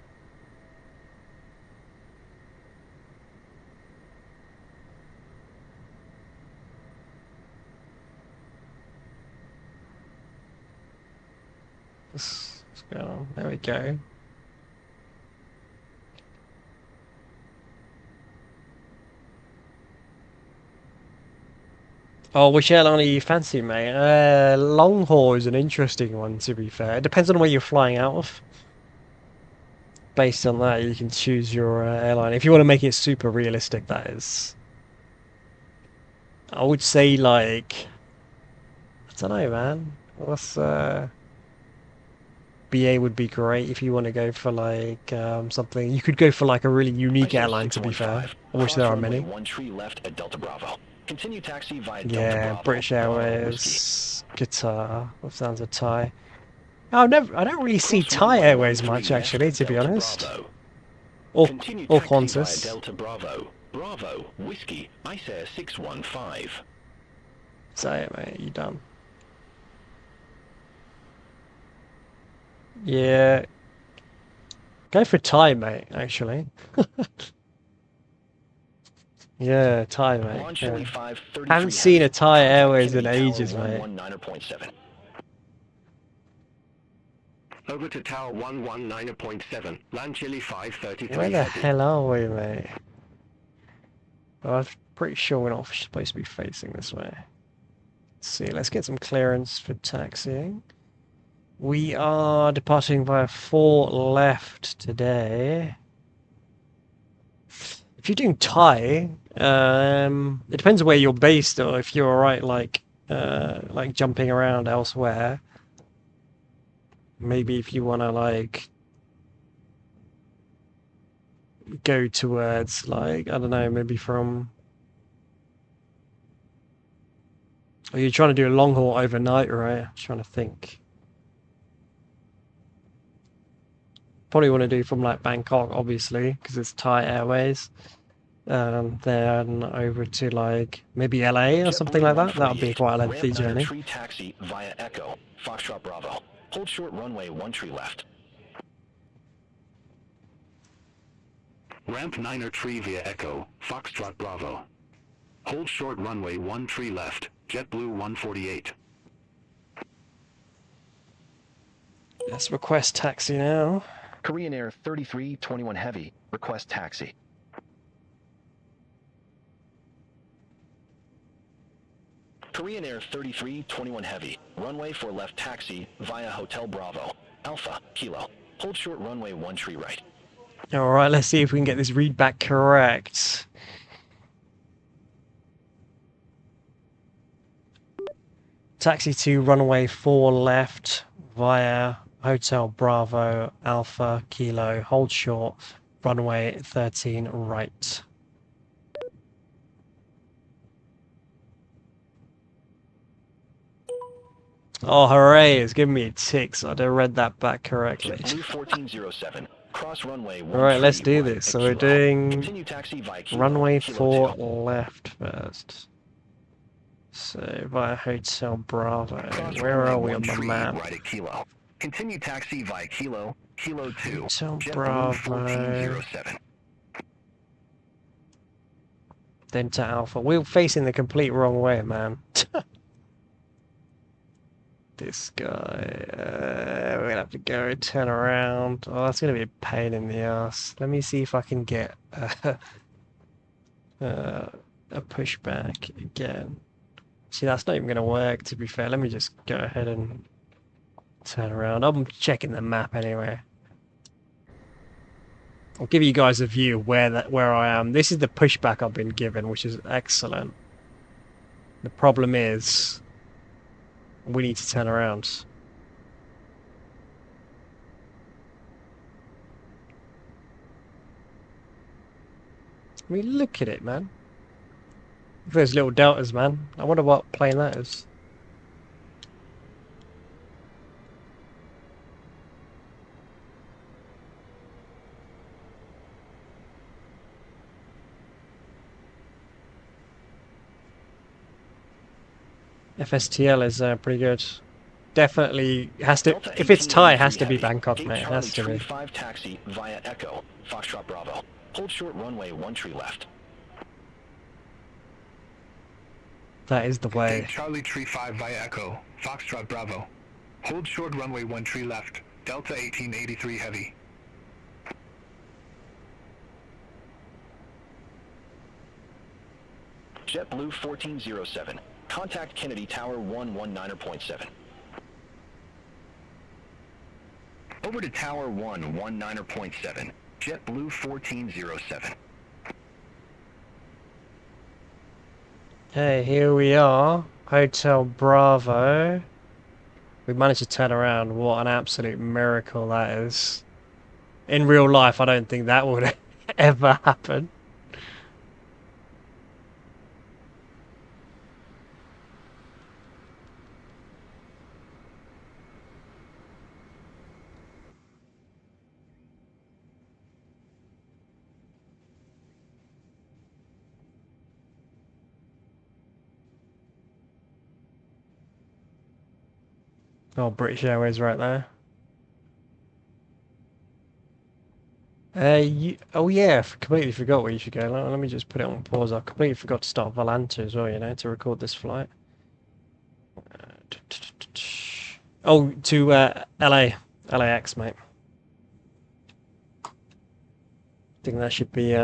Let's go on. There we go. Oh, which airline are you fancy, mate? Long haul is an interesting one, to be fair. It depends on where you're flying out of. Based on that, you can choose your airline. If you want to make it super realistic, that is. I would say, like... I don't know, man. What's... BA would be great if you want to go for, like, something... You could go for, like, a really unique airline, to be fair. I wish there are many. 1 tree left at Delta Bravo. Continue taxi via Delta Yeah, Bravo. British Airways, Qatar, what sounds of Thai. I don't really see Thai Airways much, actually, to be honest. Or Qantas. Delta Bravo. Bravo, Whiskey, ICE 615. Say it, mate, you done. Yeah. Go for Thai, mate, actually. Yeah, Thai, mate. Launch Yeah. Chili 533 Haven't seen a Thai Contact Airways in Kennedy ages, Tower mate. 119.7. Over to Tower 119.7. Land Chili 533 Where the heavy. hell are we, mate? Well, I'm pretty sure we're not supposed to be facing this way. Let's see, let's get some clearance for taxiing. We are departing via 4 left today. If you're doing Thai, it depends on where you're based, or if you're alright, like jumping around elsewhere. Maybe if you want to like go towards like I don't know, maybe from. Are you trying to do a long haul overnight, right? I'm trying to think. Probably want to do from like Bangkok, obviously, because it's Thai Airways. Then over to like maybe LA or something like that. That would be quite a lengthy Ramp 9 journey. Tree taxi via Echo, Foxtrot Bravo. Hold short runway 1 tree left. Ramp 9er tree via Echo, Foxtrot Bravo. Hold short runway 1 tree left, JetBlue 148. Let's request taxi now. Korean Air 3321 Heavy, request taxi. Korean Air 3321 Heavy, runway 4 left taxi via Hotel Bravo, Alpha, Kilo. Hold short runway 1 tree right. Alright, let's see if we can get this read back correct. Taxi to runway 4 left via Hotel Bravo, Alpha, Kilo. Hold short, runway 13 right. Oh, hooray, it's giving me a tick, so I'd have read that back correctly. JetBlue 1407, cross runway 1 Alright, let's do right this. at So we're Kilo. doing Continue taxi via Kilo, runway Kilo 4 2. left first. So via Hotel Bravo. Cross Where are runway we on the 13 map? right at Kilo. Continue taxi via Kilo, Kilo 2. Hotel JetBlue Bravo. 1407. Then to Alpha. We're facing the complete wrong way, man. This guy. We're gonna have to go turn around. Oh, that's gonna be a pain in the ass. Let me see if I can get a pushback again. See, that's not even gonna work. To be fair, let me just go ahead and turn around. I'm checking the map anyway. I'll give you guys a view of where I am. This is the pushback I've been given, which is excellent. The problem is we need to turn around. I mean, look at it, man. Those little deltas, man. I wonder what plane that is. FSTL is pretty good. Definitely has to. Delta If it's Thai, it 1883 has to be heavy. Bangkok, Gate mate. It Charlie has to Tree be. 5 taxi via Echo, Foxtrot Bravo. Hold short runway 1 tree left. That is the way. Gate Charlie Tree 5 via Echo, Foxtrot Bravo. Hold short runway 1 tree left, Delta 1883 heavy. JetBlue 1407. Contact Kennedy Tower 119.7. Over to Tower 119.7. JetBlue 1407. Okay, here we are. Hotel Bravo. We managed to turn around. What an absolute miracle that is. In real life, I don't think that would ever happen. Oh, British Airways right there. Oh yeah, completely forgot where you should go. Let me just put it on pause. I completely forgot to start Volanta as well, you know, to record this flight. Oh, to LAX, mate. I think that should be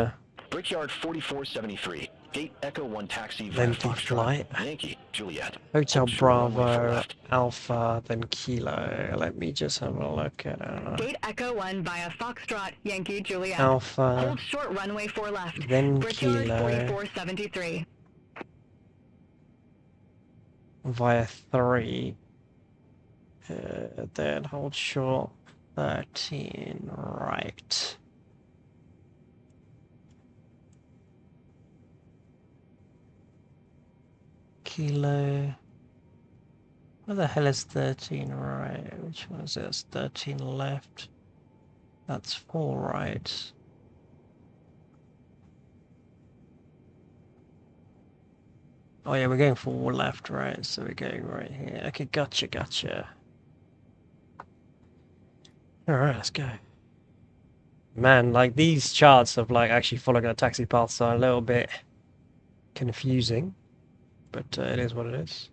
Brickyard 4473. Gate Echo 1 taxi via lengthy Foxtrot. flight. Yankee, Juliet. Hotel Hold short runway four Bravo, left. Alpha, then Kilo. Let me just have a look at Gate Echo 1 via Foxtrot, Yankee, Juliet. Alpha, Hold short runway 4 left. then Brickyard Kilo 4473. via 3. Then hold short 13 right. Kilo. Where the hell is 13 right? Which one is this? 13 left. That's 4 right. Oh yeah, we're going 4 left, right? So we're going right here. Okay, gotcha. Alright, let's go. Man, like these charts of like actually following the taxi paths are a little bit confusing. But it is what it is.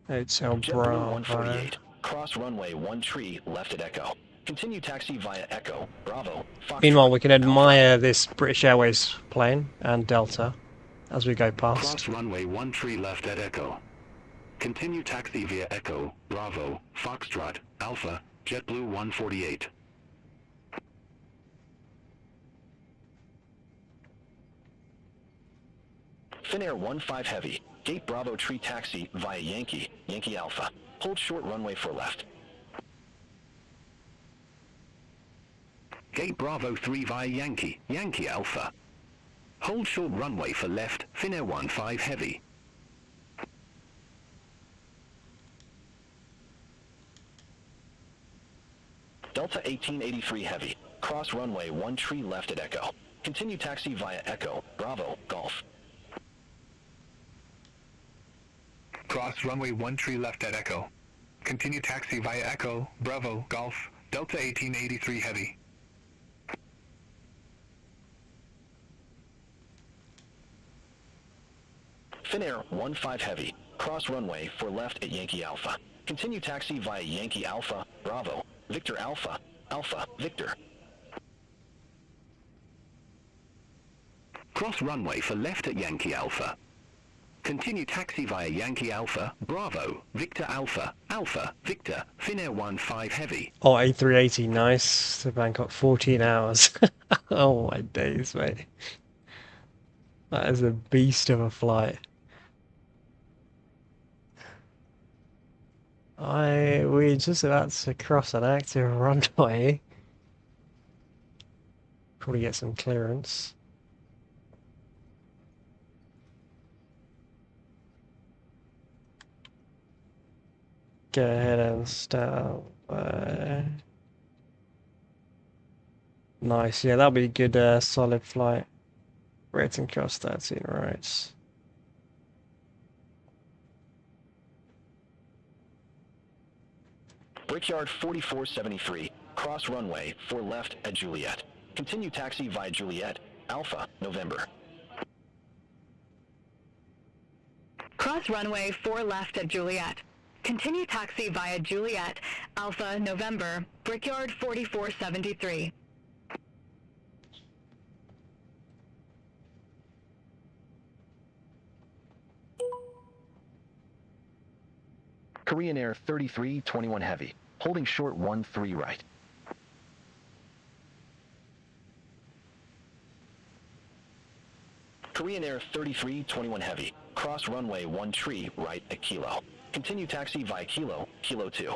Hotel Bravo. 148. Cross runway 1 tree left at Echo. Continue taxi via Echo, Bravo, Foxtrot. Meanwhile, we can admire this British Airways plane and Delta as we go past. Cross runway 1 tree left at Echo. Continue taxi via Echo, Bravo, Foxtrot, Alpha, JetBlue 148. Finnair 15 Heavy. Gate Bravo tree taxi via Yankee, Yankee Alpha. Hold short runway 4 left. Gate Bravo 3 via Yankee, Yankee Alpha. Hold short runway for left, Finnair 15 Heavy. Delta 1883 Heavy. Cross runway 1 tree left at Echo. Continue taxi via Echo, Bravo, Golf. Cross runway 1 tree left at Echo. Continue taxi via Echo, Bravo, Golf, Delta 1883 Heavy. Finnair 15 Heavy. Cross runway 4 left at Yankee Alpha. Continue taxi via Yankee Alpha, Bravo, Victor Alpha, Alpha, Victor. Cross runway for left at Yankee Alpha. Continue taxi via Yankee Alpha, Bravo, Victor Alpha, Alpha, Victor, Finnair 15 Heavy. Oh, A380, nice. To Bangkok, 14 hours. Oh my days, mate. That is a beast of a flight. We're just about to cross an active runway. Probably get some clearance. Go ahead and start. Nice, yeah, that'll be a good solid flight. Rating cross 13 right. Brickyard 4473. Cross runway 4 left at Juliet. Continue taxi via Juliet, Alpha, November. Cross runway 4 left at Juliet. Continue taxi via Juliet, Alpha, November, Brickyard 4473. Korean Air 3321 Heavy. Holding short 13 right. Korean Air 3321 Heavy. Cross runway 1 tree right at Kilo. Continue taxi via Kilo, Kilo 2.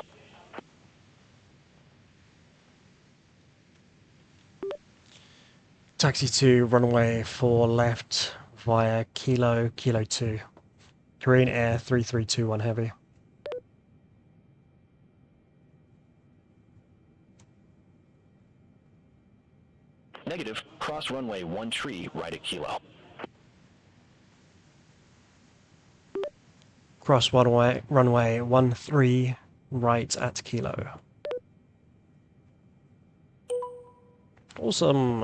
Taxi to runway 4 left via Kilo, Kilo 2. Korean Air 3321 Heavy. Negative. Cross runway 1 tree right at Kilo. Cross runway 13 right at Kilo. Awesome.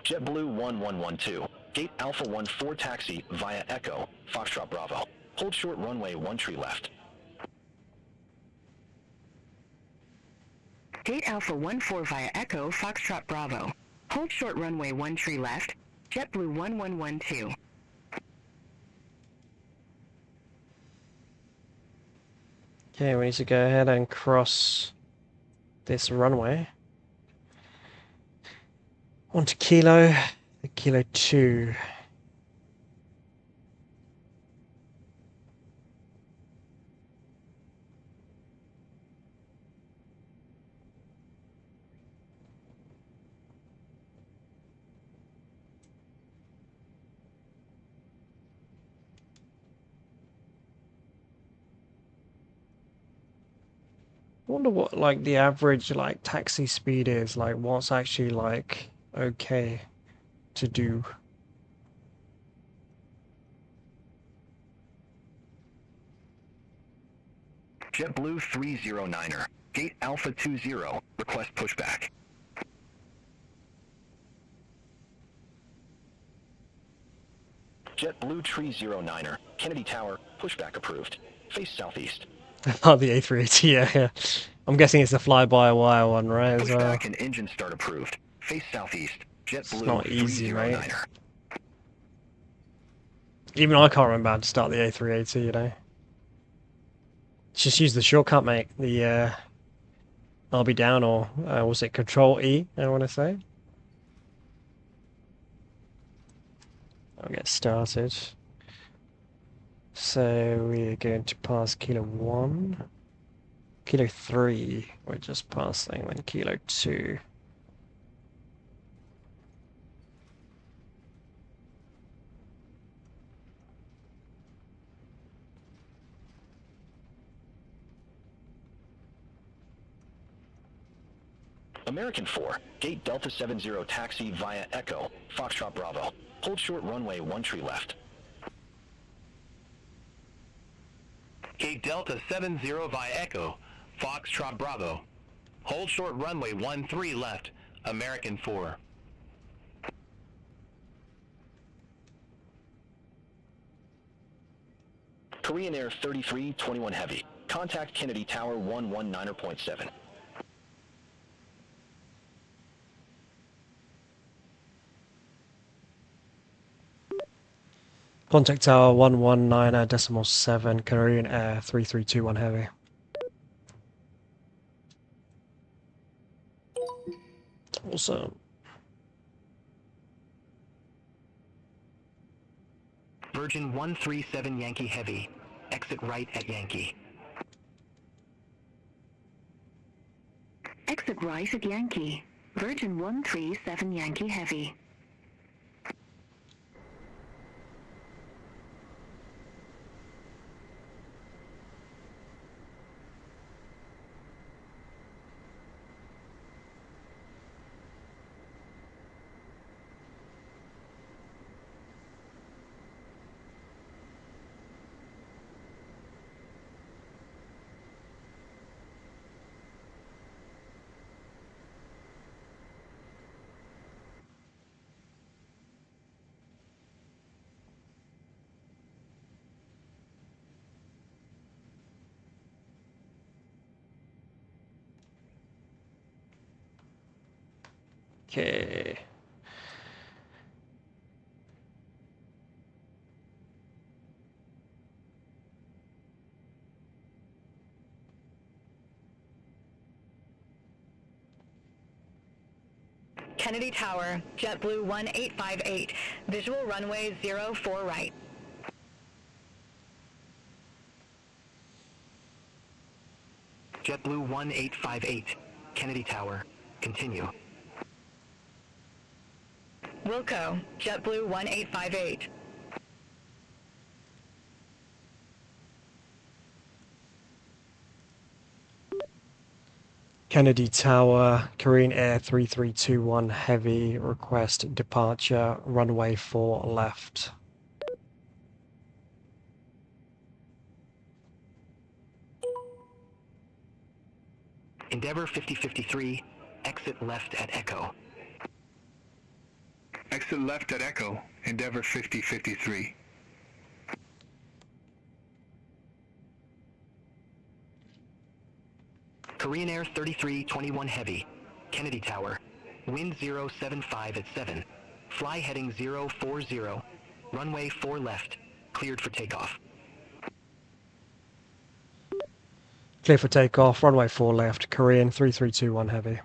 JetBlue 1112. Gate Alpha 14 taxi via Echo, Foxtrot Bravo. Hold short runway 1 tree left. Gate Alpha 14 via Echo, Foxtrot Bravo. Hold short runway 1 tree left. JetBlue 1112. Okay, we need to go ahead and cross this runway. Onto Kilo, Kilo 2. I wonder what like the average like taxi speed is, like what's actually like okay to do. JetBlue 309er. Gate Alpha 20. Request pushback. JetBlue 309er. Kennedy Tower. Pushback approved. Face southeast. Oh, the A380, yeah. I'm guessing it's the fly-by-wire one, right? As well. Pushback and engine start approved. Face southeast. It's JetBlue not easy, mate. 309er. Even I can't remember how to start the A380, you know. Just use the shortcut, mate. The I'll be down, or was it Control E? I want to say. I'll get started. So we are going to pass Kilo 1, Kilo 3. We're just passing, then Kilo 2. American 4. Gate Delta 70 taxi via Echo, Foxtrot Bravo. Hold short runway 1 tree left. Gate Delta 70 via Echo, Foxtrot Bravo. Hold short runway 13 left, American 4. Korean Air 3321 Heavy. Contact Kennedy Tower 119.7. Contact Tower 119.7, Korean Air 3321 Heavy. Awesome. Virgin 137 Yankee Heavy. Exit right at Yankee. Exit right at Yankee. Virgin 137 Yankee Heavy. Okay. Kennedy Tower, JetBlue 1858, visual runway 04 right. JetBlue 1858, Kennedy Tower. Continue. Wilco, JetBlue 1858. Kennedy Tower, Korean Air 3321 Heavy, request departure, runway 4 left. Endeavour 5053, exit left at Echo. Exit left at Echo, Endeavour 5053. Korean Air 3321 Heavy, Kennedy Tower, wind 075 at 7, fly heading 040, runway 4 left, cleared for takeoff. Clear for takeoff, runway 4 left, Korean 3321 Heavy.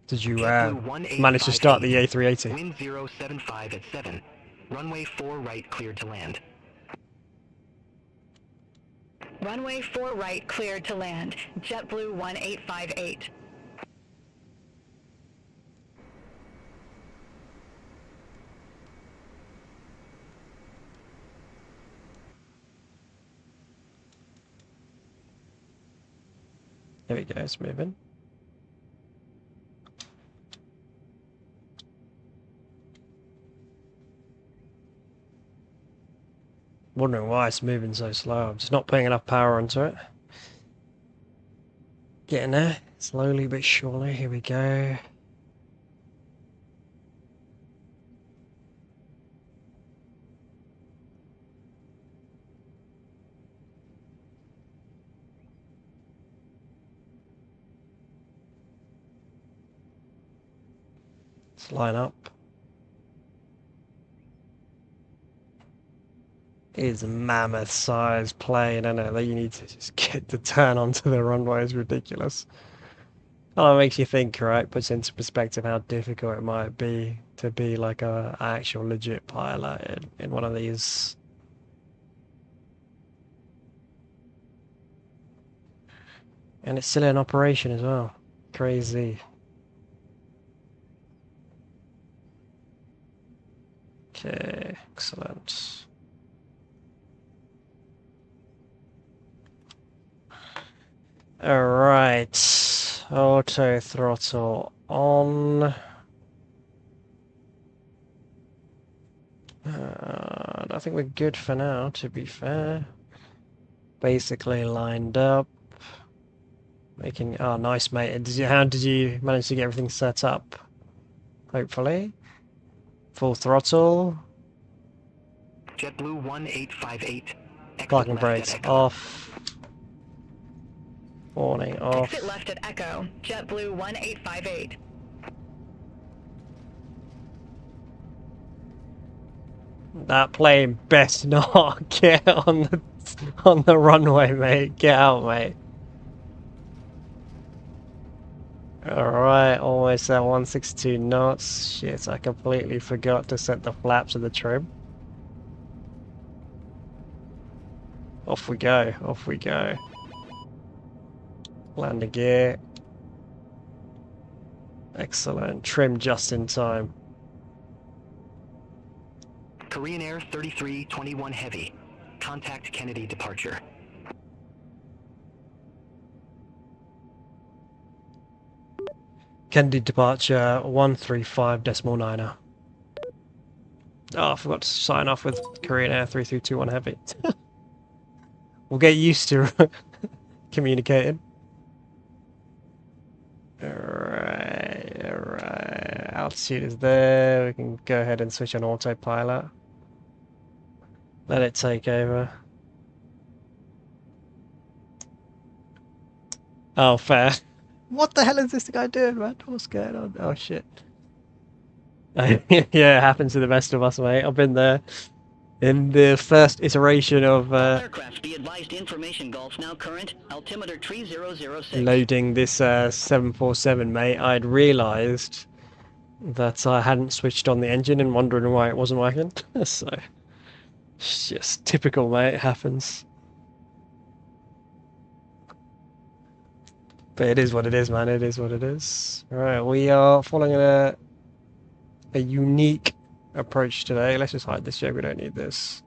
Did you manage to start the A380? Wind 075 at 7, runway 4 right cleared to land. Runway 4 right cleared to land. JetBlue 1858. There we go, it's moving. Wondering why it's moving so slow. I'm just not putting enough power into it. Getting there, slowly but surely. Here we go. Let's line up. It's a mammoth sized plane, isn't it? That you need to just get to turn onto the runway is ridiculous. Oh, it makes you think, right? Puts into perspective how difficult it might be to be like a actual legit pilot in one of these. And it's still in operation as well. Crazy. Okay, excellent. Alright, auto throttle on. I think we're good for now, to be fair. Basically lined up. Making, oh nice mate. How did you manage to get everything set up? Hopefully. Full throttle. JetBlue 1858. Parking brakes off. Warning off. Exit left at Echo. JetBlue 1858. That plane best not get on the runway, mate. Get out, mate. Alright, almost at 162 knots. Shit, I completely forgot to set the flaps of the trim. Off we go, off we go. Landing gear. Excellent. Trim just in time. Korean Air 3321 Heavy. Contact Kennedy departure. Kennedy departure 135.9er. Oh, I forgot to sign off with Korean Air 3321 Heavy. We'll get used to communicating. Alright, alright. Altitude is there. We can go ahead and switch on autopilot. Let it take over. Oh, fair. What the hell is this guy doing, man? What's going on? Oh, shit. Yeah, it happens to the best of us, mate. I've been there. In the first iteration of aircraft be advised information gulf now current, altimeter 3006. Loading this 747, mate, I'd realised that I hadn't switched on the engine and wondering why it wasn't working. So, it's just typical, mate. It happens. But it is what it is, man. It is what it is. Alright, we are following a unique approach today. Let's just hide this. Yeah, we don't need this.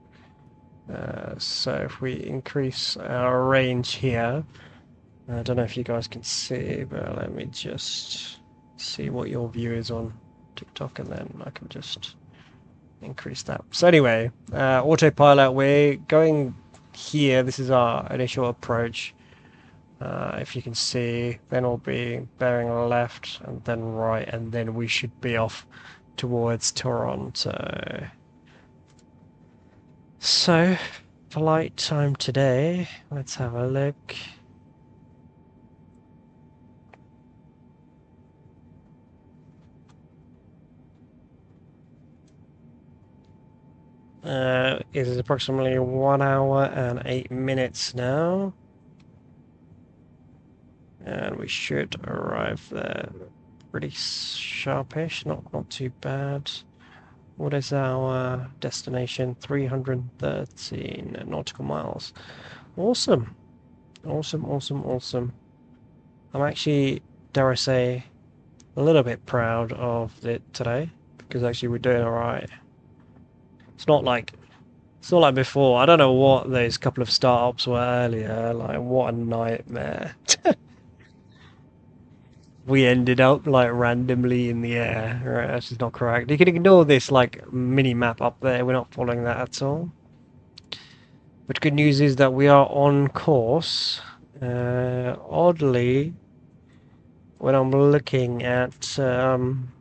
So if we increase our range here, I don't know if you guys can see, but let me just see what your view is on TikTok, and then I can just increase that. So anyway, autopilot, we're going here. This is our initial approach. If you can see, then we'll be bearing left and then right, and then we should be off towards Toronto. So, flight time today, let's have a look. It is approximately 1 hour and 8 minutes now. And we should arrive there pretty sharpish, not too bad. What is our destination? 313 nautical miles. Awesome. Awesome. I'm actually, dare I say, a little bit proud of it today, because actually we're doing alright. It's not like before. I don't know what those couple of startups were earlier, like what a nightmare. We ended up like randomly in the air. Right, that's just not correct. You can ignore this like mini map up there. We're not following that at all. But good news is that we are on course. Oddly, when I'm looking at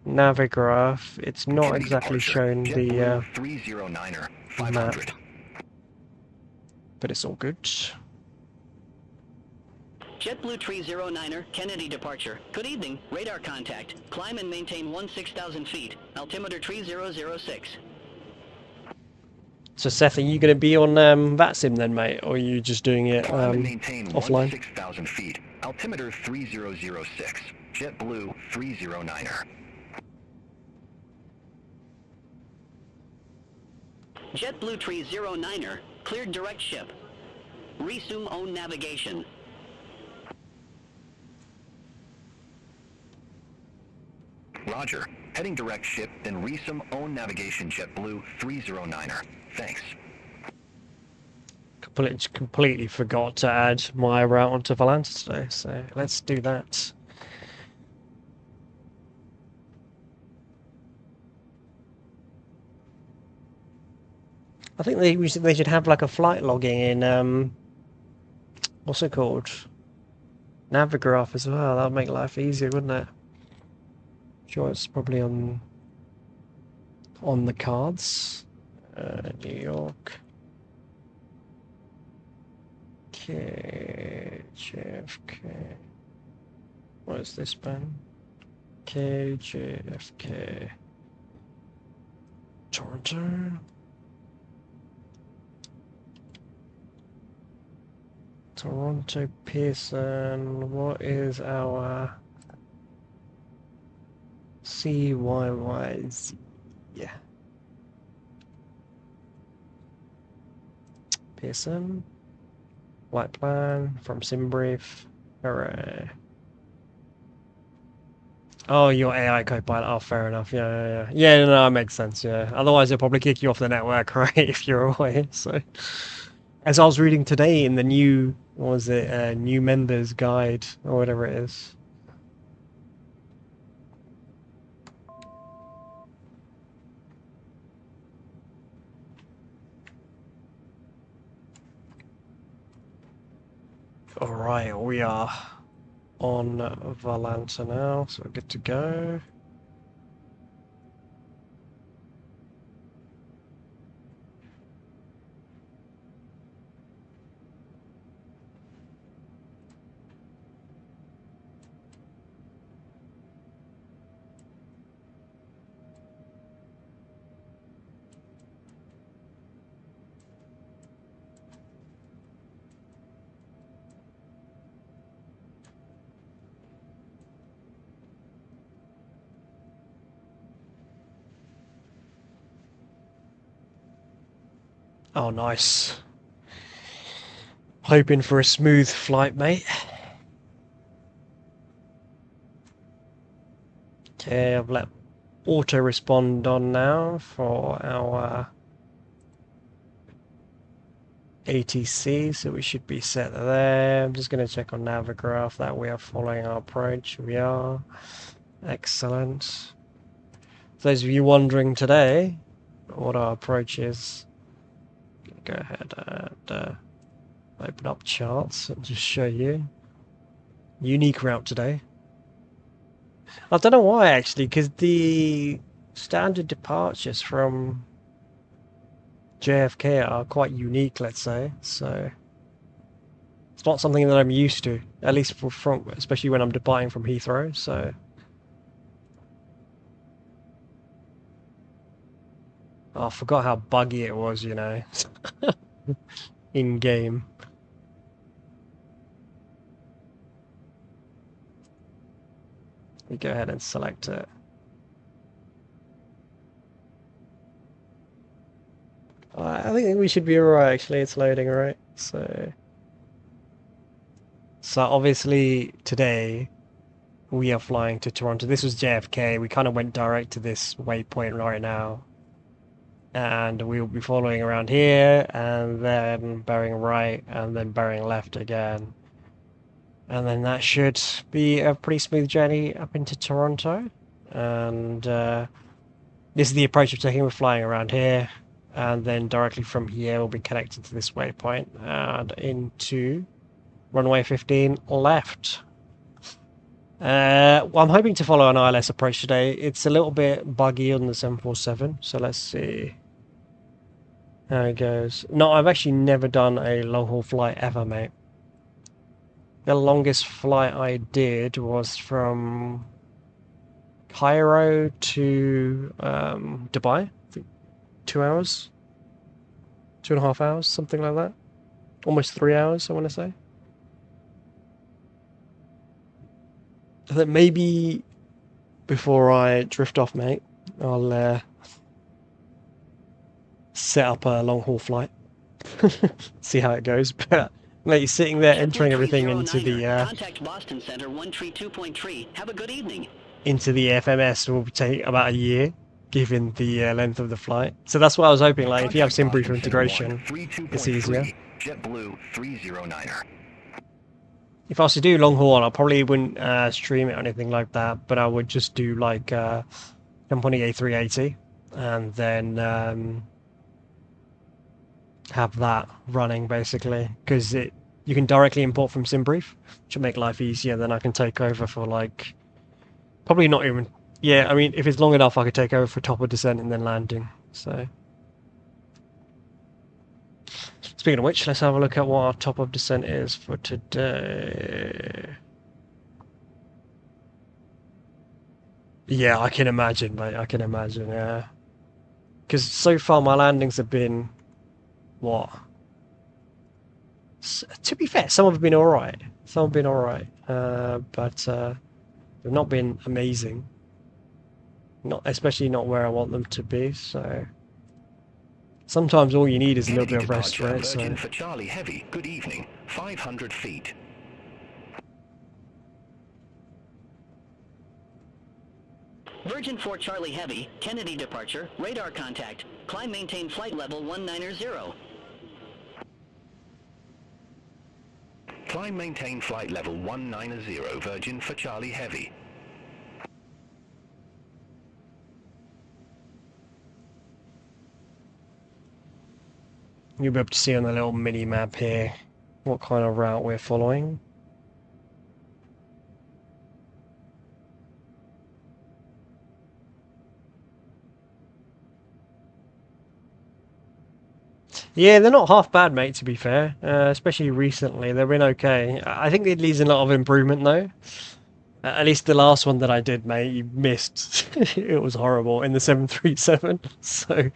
Navigraph, it's not exactly showing the 309er, map. 500. But it's all good. JetBlue 309er, Kennedy departure. Good evening, radar contact. Climb and maintain 16,000 feet. Altimeter 3006. So Seth, are you going to be on VATSIM then, mate? Or are you just doing it Climb and maintain offline? 16,000 feet. Altimeter 3006. JetBlue 309er. JetBlue 309er, cleared direct ship. Resume own navigation. Roger. Heading direct ship, then resume own navigation JetBlue 309er. Thanks. Completely forgot to add my route onto Valanta today, so let's do that. I think they should have like a flight logging in what's it called? Navigraph as well. That'd make life easier, wouldn't it? Sure, it's probably on the cards. New York. KJFK. What is this band? KJFK. Toronto. Toronto Pearson. What is our CYYZ? Yeah. Pearson. Flight plan from SimBrief. Hooray. Oh, your AI copilot. Oh, fair enough. Yeah. Yeah, no, it makes sense, yeah. Otherwise, it'll probably kick you off the network, right, if you're away, so. As I was reading today in the new, what was it, new members guide, or whatever it is. Alright, we are on Valanta now, so we're good to go. Oh, nice. Hoping for a smooth flight, mate. Okay, I've let auto respond on now for our ATC, so we should be set there. I'm just going to check on Navigraph that we are following our approach. We are. Excellent. For those of you wondering today what our approach is, go ahead and open up charts and just show you. Unique route today. I don't know why actually, because the standard departures from JFK are quite unique, let's say, so it's not something that I'm used to, at least from especially when I'm departing from Heathrow, so oh, I forgot how buggy it was, you know, in game. We go ahead and select it. I think we should be alright, actually. It's loading, right? So obviously today we are flying to Toronto. This was JFK. We kind of went direct to this waypoint right now. And we will be following around here, and then bearing right, and then bearing left again. And then that should be a pretty smooth journey up into Toronto. And this is the approach we're taking. We're flying around here, and then directly from here we'll be connected to this waypoint and into runway 15 left. Well, I'm hoping to follow an ILS approach today. It's a little bit buggy on the 747, so let's see how it goes. No, I've actually never done a long-haul flight ever, mate. The longest flight I did was from Cairo to Dubai. I think 2 hours, 2.5 hours, something like that. Almost 3 hours, I want to say. I think maybe before I drift off, mate, I'll set up a long-haul flight. See how it goes. But mate, sitting there entering everything into the Contact Boston Center 132.3. Have a good evening. Into the FMS will take about a year, given the length of the flight. So that's what I was hoping. Like, if you have SimBrief integration, it's easier. JetBlue 309er. If I was to do long haul, I probably wouldn't stream it or anything like that, but I would just do like jump on the A380 and then have that running basically, because you can directly import from SimBrief, which will make life easier. Then I can take over for like probably not even. Yeah, I mean, if it's long enough, I could take over for top of descent and then landing. So. Speaking of which, let's have a look at what our top of descent is for today. Yeah, I can imagine, mate. I can imagine, yeah. Because so far my landings have been... what? To be fair, some have been alright. Some have been alright. But they've not been amazing. Especially not where I want them to be, so... Sometimes all you need is a little bit of rest, right? Virgin for Charlie Heavy, good evening, 500 feet. Virgin for Charlie Heavy, Kennedy departure, radar contact. Climb maintain flight level 190. Climb maintain flight level 190, Virgin for Charlie Heavy. You'll be able to see on the little mini map here what kind of route we're following. Yeah, they're not half bad, mate, to be fair. Especially recently, they've been okay. I think it needs a lot of improvement, though. At least the last one that I did, mate, you missed. It was horrible in the 737. So,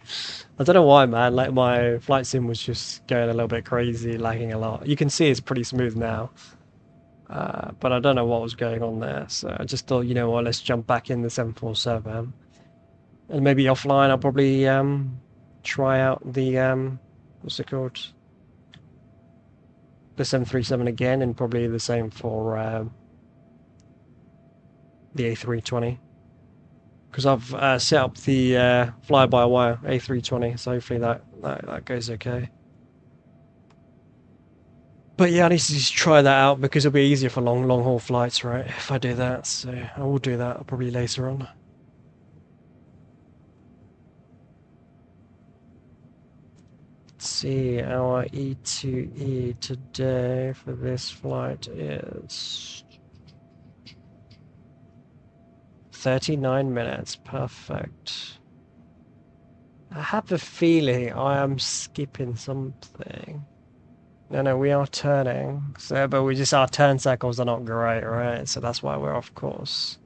I don't know why, man. Like, my flight sim was just going a little bit crazy, lagging a lot. You can see it's pretty smooth now. But I don't know what was going on there. So, I just thought, you know what, let's jump back in the 747. And maybe offline, I'll probably try out the, what's it called? The 737 again, and probably the same for... the A320, because I've set up the fly-by-wire A320, so hopefully that goes okay. But yeah, I need to just try that out because it'll be easier for long haul flights, right? If I do that, so I will do that probably later on. Let's see, our E2E today for this flight is 39 minutes. Perfect. I have a feeling I am skipping something. No, we are turning. So, but our turn cycles are not great, right? So that's why we're off course.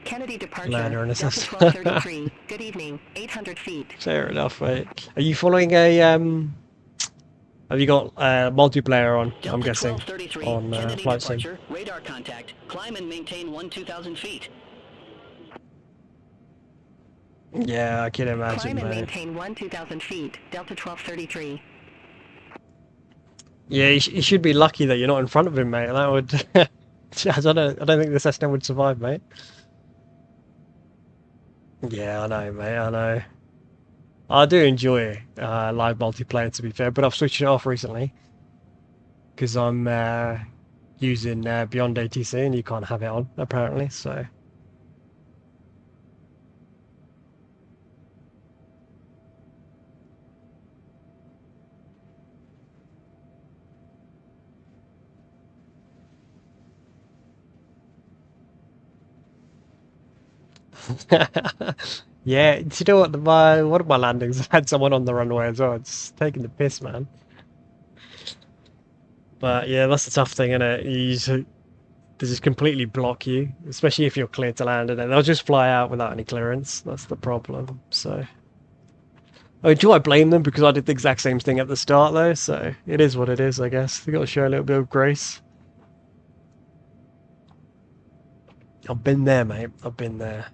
Kennedy departure, Ladder Delta assist. 1233. Good evening, 800 feet. Fair enough, mate. Are you following a Have you got multiplayer on? Delta I'm guessing 1233, on Kennedy flight sim. departure, radar contact, climb and maintain 2,000 feet. Yeah, I can imagine, Climb and mate. maintain 2,000 feet, Delta 1233. Yeah, you should be lucky that you're not in front of him, mate. That would. I don't think the Cessna would survive, mate. Yeah, I know, mate. I know. I do enjoy live multiplayer, to be fair, but I've switched it off recently because I'm using Beyond ATC, and you can't have it on apparently. So. Yeah, do you know what? One of my landings had someone on the runway as well. It's taking the piss, man. But yeah, that's the tough thing, isn't it? They just completely block you, especially if you're clear to land, and then they'll just fly out without any clearance. That's the problem. So, I mean, do I blame them because I did the exact same thing at the start, though? So it is what it is, I guess. They got to show a little bit of grace. I've been there, mate. I've been there.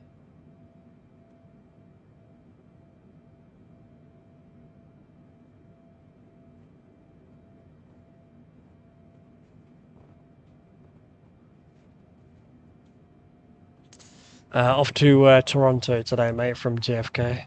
Off to Toronto today, mate, from JFK.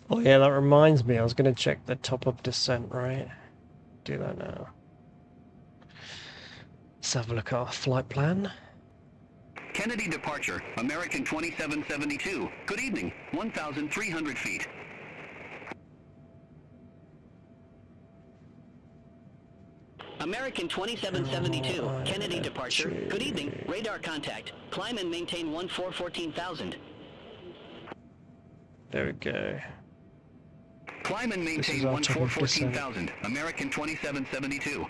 Oh yeah, that reminds me, I was going to check the top of descent, right? Do that now. Let's have a look at our flight plan. Kennedy departure, American 2772. Good evening, 1,300 feet. American 2772, Kennedy departure. Good evening, radar contact. Climb and maintain 14,000. There we go. Climb and maintain 14,000. American 2772.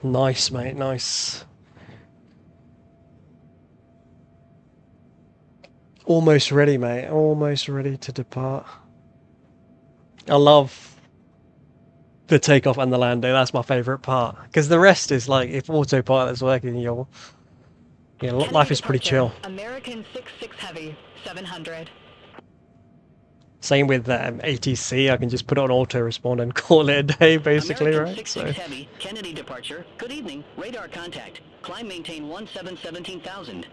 Nice, mate, nice. Almost ready, mate. Almost ready to depart. I love the takeoff and the landing. That's my favourite part. Because the rest is like, if autopilot's working, life is pretty chill. American 66 Heavy, 700. Same with ATC. I can just put it on auto respond and call it a day, basically, American right? 66 Heavy, Kennedy departure. Good evening, radar contact. Climb maintain 17,000.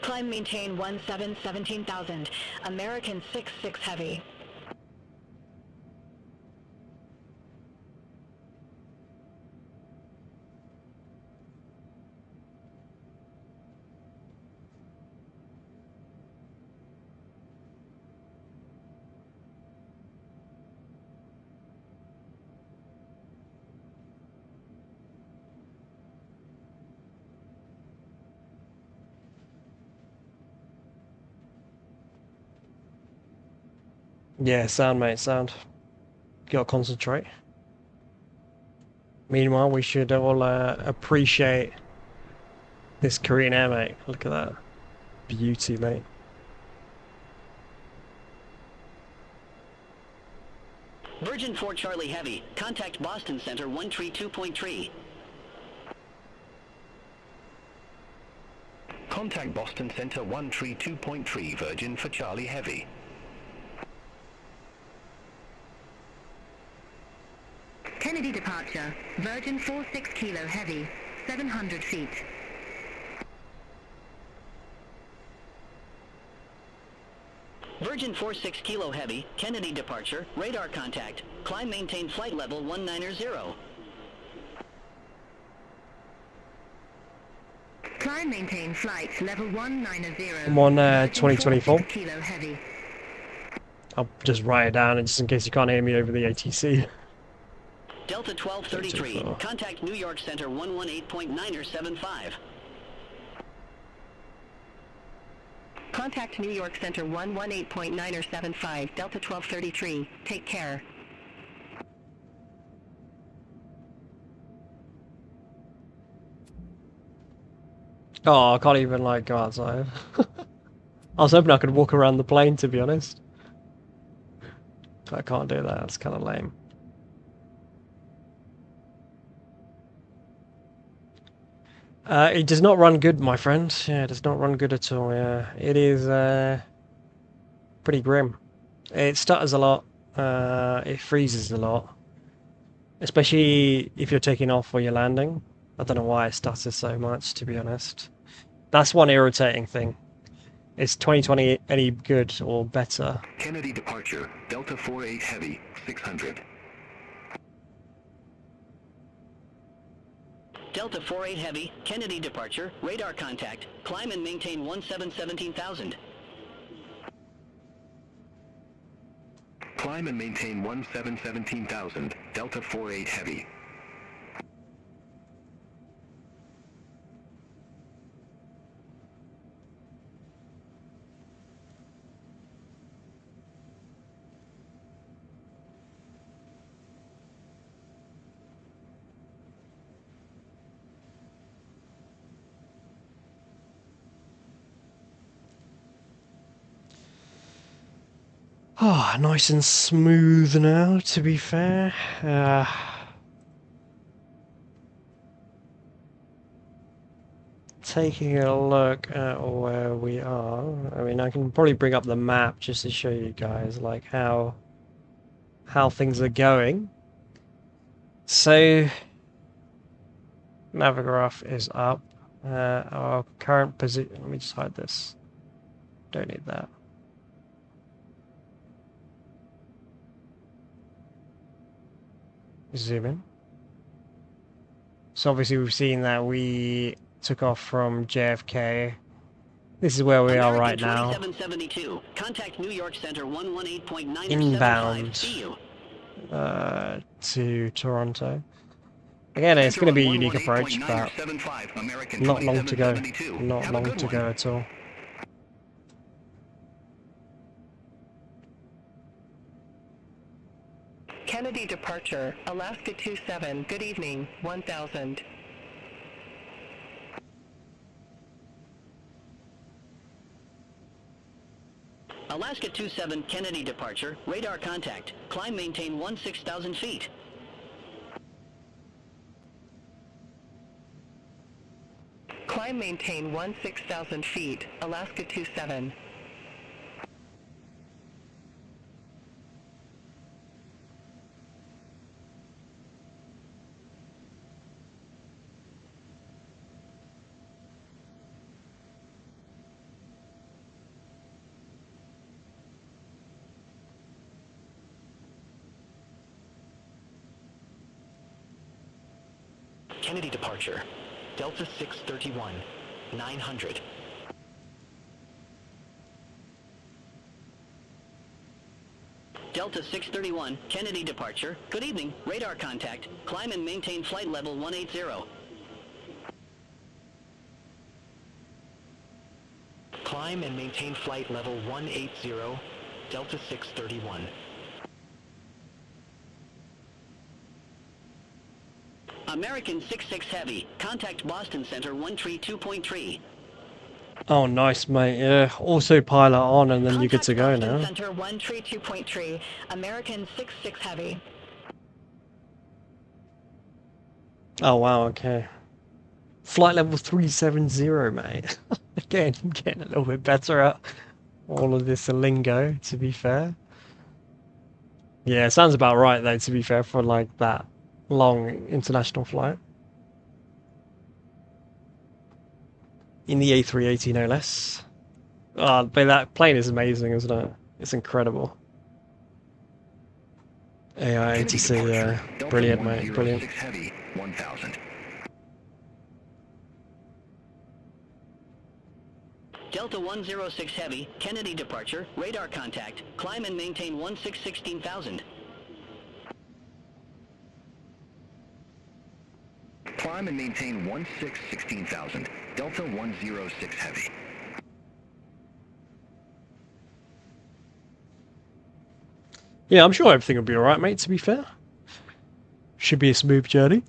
Climb maintain 17,000. American 66 Heavy. Yeah, sound, mate, sound. Gotta concentrate. Meanwhile, we should all appreciate this Korean air, mate. Look at that. Beauty, mate. Virgin 4 Charlie Heavy, contact Boston Center 132.3. Contact Boston Center 132.3 Virgin for Charlie Heavy. Kennedy departure. Virgin 46 Kilo Heavy. 700 feet. Virgin 46 Kilo Heavy, Kennedy departure, radar contact. Climb maintain flight level 190. Climb maintain flight level 190. I'm on 2024. Kilo Heavy. I'll just write it down just in case you can't hear me over the ATC. Delta 1233, contact New York Center 118.975. Contact New York Center 118.975, Delta 1233. Take care. Oh, I can't even like go outside. I was hoping I could walk around the plane, to be honest. But I can't do that, it's kind of lame. It does not run good, my friend. Yeah, it does not run good at all, yeah. It is pretty grim. It stutters a lot, it freezes a lot. Especially if you're taking off or you're landing. I don't know why it stutters so much, to be honest. That's one irritating thing. Is 2020 any good or better? Kennedy departure. Delta 48 Heavy. 600. Delta 48 Heavy, Kennedy departure, radar contact. Climb and maintain 17,000. Climb and maintain 17,000. Delta 48 Heavy. Oh, nice and smooth now, to be fair. Taking a look at where we are. I mean, I can probably bring up the map just to show you guys, like, how things are going. So, Navigograph is up. Our current position... Let me just hide this. Don't need that. Zoom in. So obviously we've seen that we took off from JFK. This is where we are right now. 2772. Contact New York Center 118.975. Inbound to Toronto. Again, it's going to be a unique approach, but not long to go. Not long to go at all. Kennedy departure, Alaska 27, good evening, 1000. Alaska 27, Kennedy departure, radar contact. Climb maintain 16,000 feet. Climb maintain 16,000 feet, Alaska 27. Kennedy departure. Delta 631, 900. Delta 631, Kennedy departure. Good evening, radar contact. Climb and maintain flight level 180. Climb and maintain flight level 180, Delta 631. American 66 Heavy, contact Boston Center 132.3. Oh, nice, mate. Yeah, autopilot on, and then you get to go now. Center 132.3, American 66 Heavy. Oh, wow, okay. Flight level 370, mate. Again, I'm getting a little bit better at all of this lingo, to be fair. Yeah, it sounds about right, though, to be fair, for like that long international flight. In the A380, no less. Oh, but that plane is amazing, isn't it? It's incredible. AI ATC, yeah. Brilliant, mate. Brilliant. Heavy, 1000. Delta 106 Heavy, Kennedy departure, radar contact, climb and maintain 16,000. Climb and maintain 16,000. Delta 106 Heavy. Yeah, I'm sure everything will be alright, mate, to be fair. Should be a smooth journey.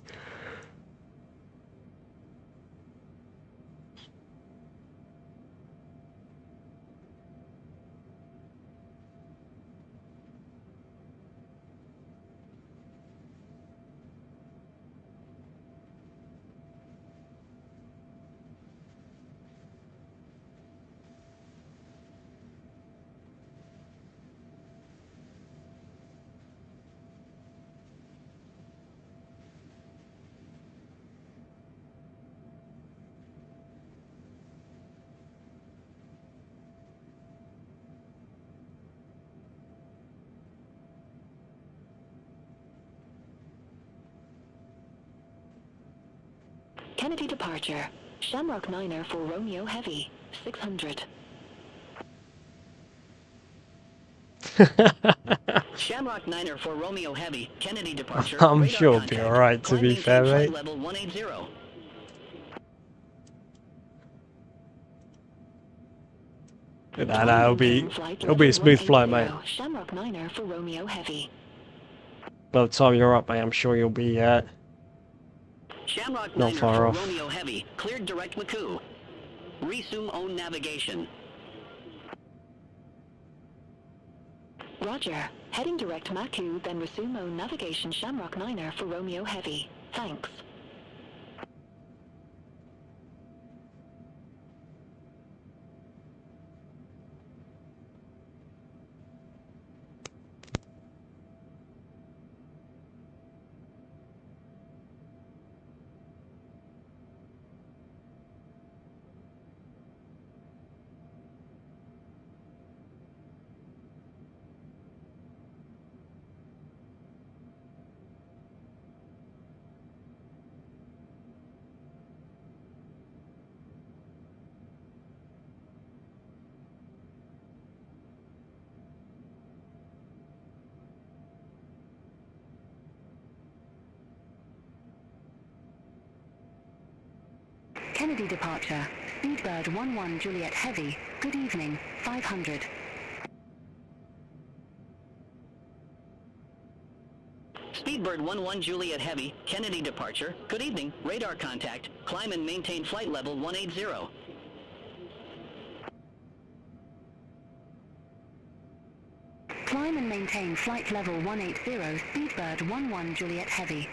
Kennedy departure. Shamrock Niner for Romeo Heavy, 600. Shamrock Niner for Romeo Heavy, Kennedy departure. I'm sure it'll be alright, to be fair, mate. Level 180. Nah, it'll be a smooth flight, mate. Shamrock Niner for Romeo Heavy. By the time you're up, mate, I'm sure you'll be Shamrock not Niner far for off. Romeo Heavy, cleared direct Maku. Resume own navigation. Roger. Heading direct Maku, then resume own navigation Shamrock Niner for Romeo Heavy. Thanks. Kennedy departure. Speedbird 11 Juliet Heavy. Good evening. 500. Speedbird 11 Juliet Heavy, Kennedy departure. Good evening. Radar contact. Climb and maintain flight level 180. Climb and maintain flight level 180, Speedbird 11 Juliet Heavy.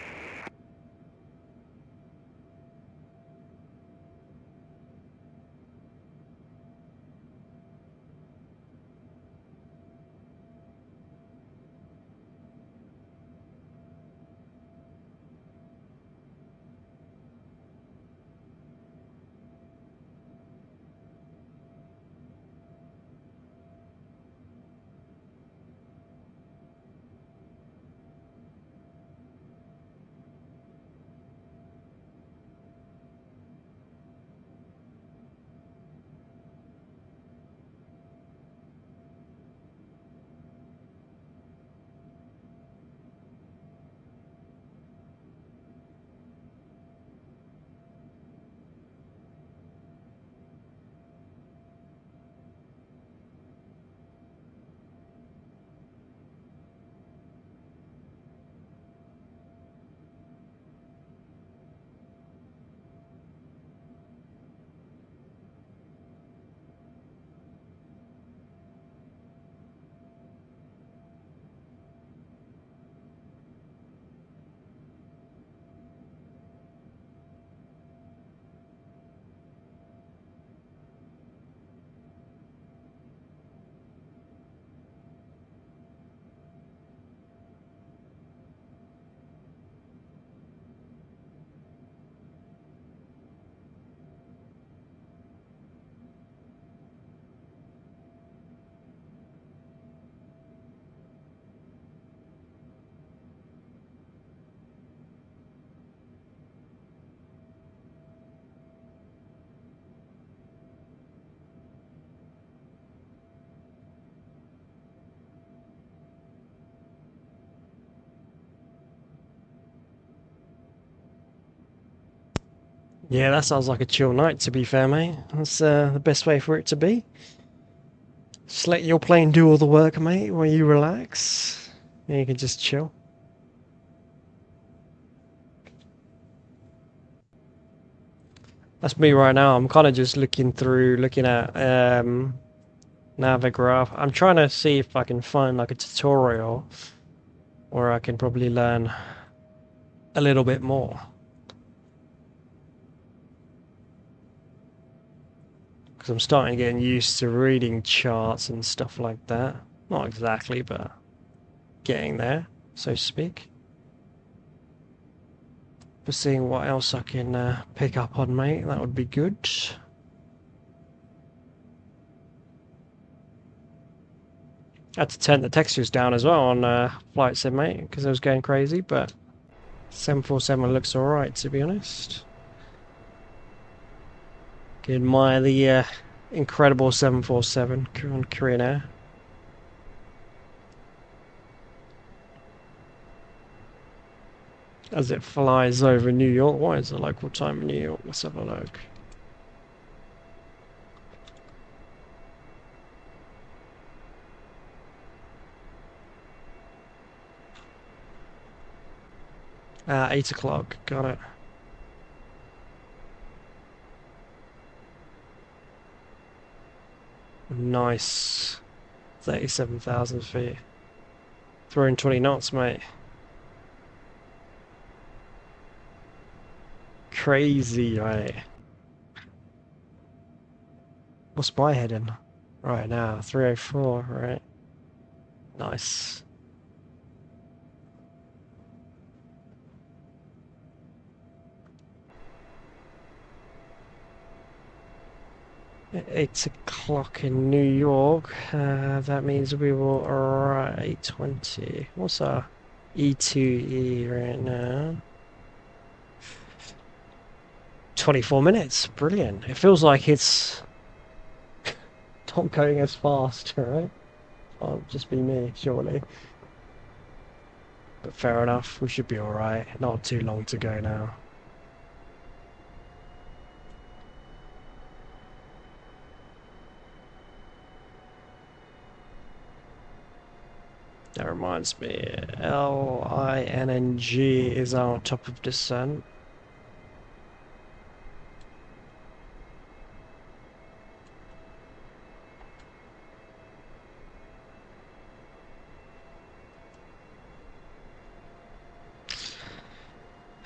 Yeah, that sounds like a chill night, to be fair, mate. That's the best way for it to be. Just let your plane do all the work, mate, while you relax. And you can just chill. That's me right now. I'm kind of just looking at Navigraph. I'm trying to see if I can find like a tutorial where I can probably learn a little bit more. Because I'm starting getting used to reading charts and stuff like that. Not exactly, but getting there, so to speak. But seeing what else I can pick up on, mate, that would be good. I had to turn the textures down as well on Flight Sim, mate, because I was going crazy, but 747 looks alright, to be honest. Can admire the incredible 747 on Korean Air. As it flies over New York. What is the local time in New York? Let's have a look. Ah, 8 o'clock. Got it. Nice. 37,000 feet. 320 knots, mate. Crazy, right? What's my heading right now? 304, right? Nice. At 8 o'clock in New York. That means we will arrive at 8:20. What's our E2E right now? 24 minutes. Brilliant. It feels like it's not going as fast, right? Can't just be me, surely. But fair enough. We should be alright. Not too long to go now. That reminds me, LINNG is our top of descent.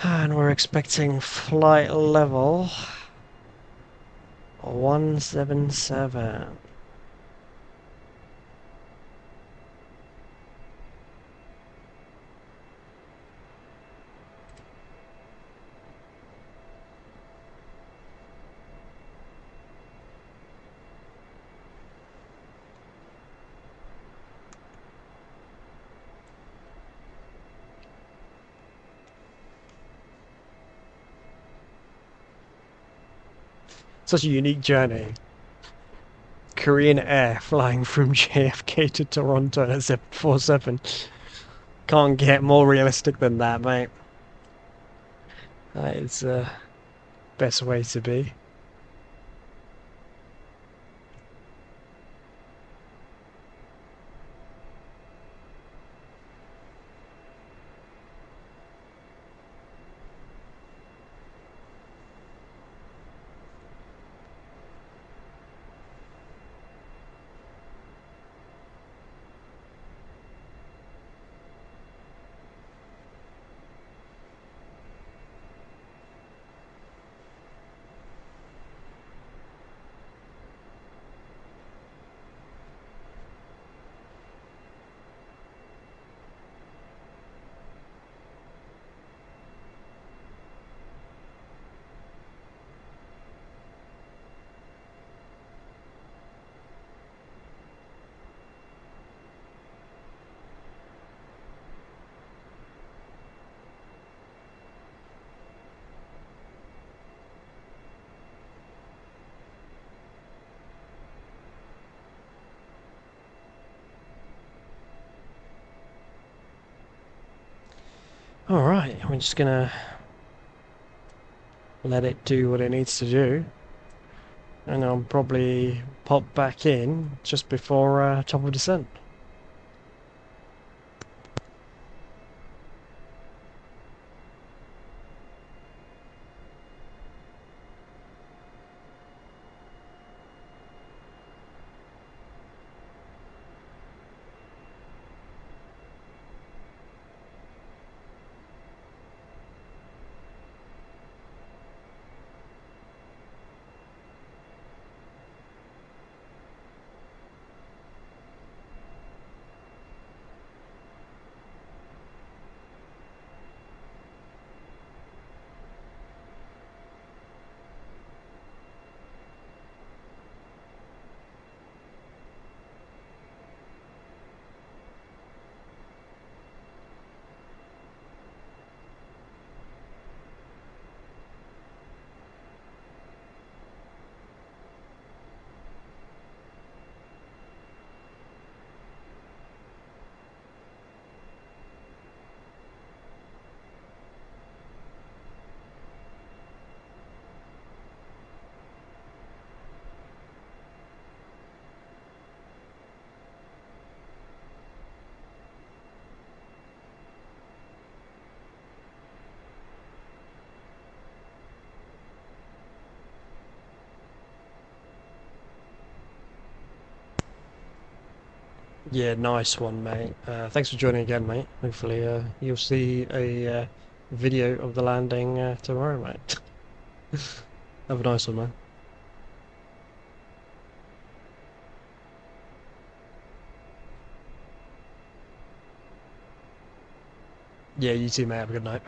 And we're expecting flight level 177. Such a unique journey. Korean Air flying from JFK to Toronto in a 747. Can't get more realistic than that, mate. That is the best way to be. Alright, we're just gonna let it do what it needs to do, and I'll probably pop back in just before top of descent. Yeah, nice one, mate. Thanks for joining again, mate. Hopefully, you'll see a video of the landing tomorrow, mate. Have a nice one, man. Yeah, you too, mate. Have a good night.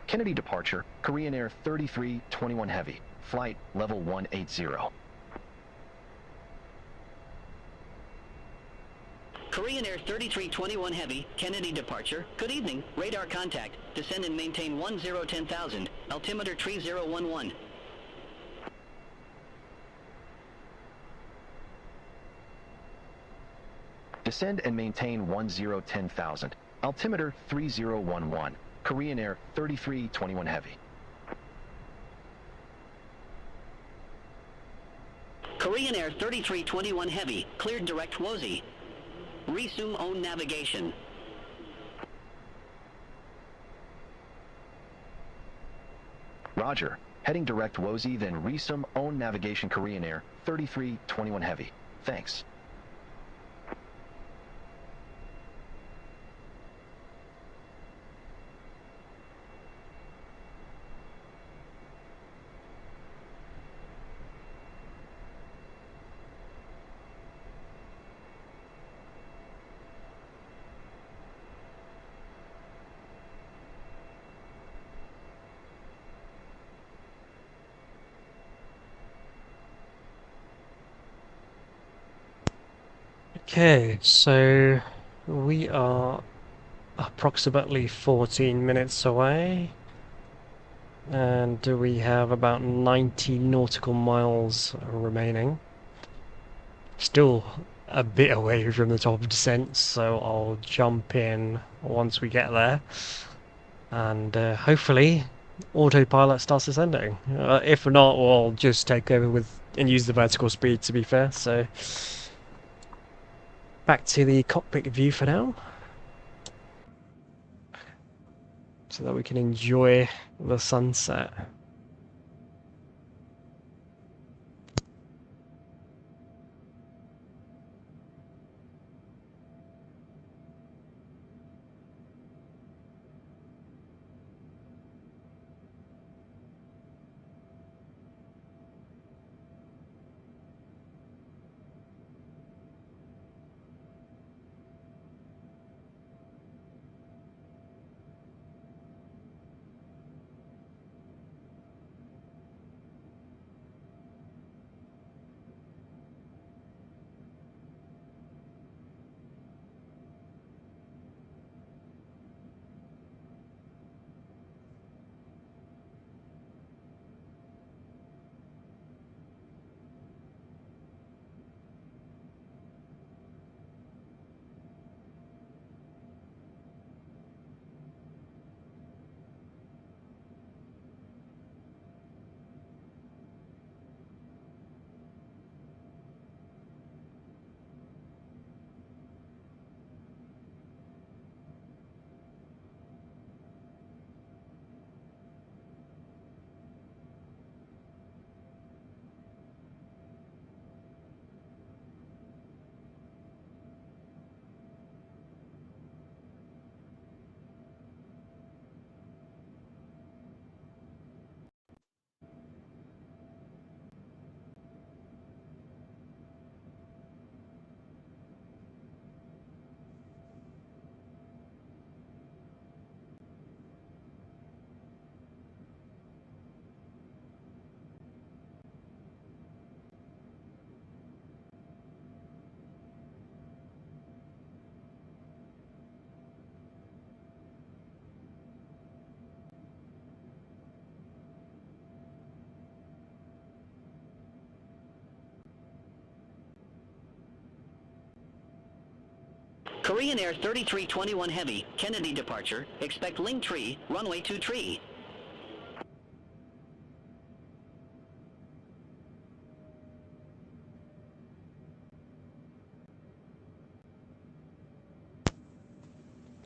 Kennedy departure, Korean Air 3321 Heavy, flight level 180. Korean Air 3321 Heavy, Kennedy departure. Good evening. Radar contact. Descend and maintain 1010,000. Altimeter 3011. Descend and maintain 1010,000. Altimeter 3011. Korean Air 3321 Heavy. Korean Air 3321 Heavy, cleared direct Wozy. Resume own navigation. Roger. Heading direct Wozy, then resume own navigation Korean Air 3321 Heavy. Thanks. Okay, so we are approximately 14 minutes away, and we have about 90 nautical miles remaining. Still a bit away from the top of descent, so I'll jump in once we get there, and hopefully autopilot starts descending. If not, we'll just take over with and use the vertical speed, to be fair. So back to the cockpit view for now, so that we can enjoy the sunset. Korean Air 3321 Heavy, Kennedy departure. Expect Ling Tree, runway 2 tree.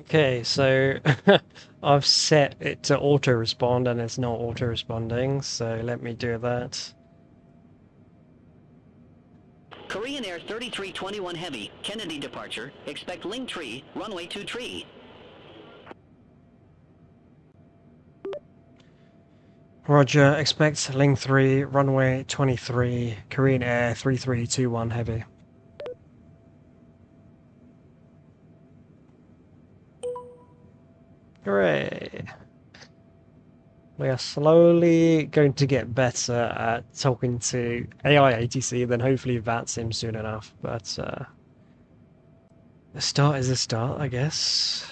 Okay, so I've set it to auto respond and it's not auto responding, so let me do that. Korean Air 3321 Heavy, Kennedy departure. Expect Ling Tree, runway 2 tree. Roger, expect Ling 3, runway 23, Korean Air 3321 Heavy. Hooray! We are slowly going to get better at talking to AI ATC, then hopefully VATSIM soon enough. But a start is a start, I guess.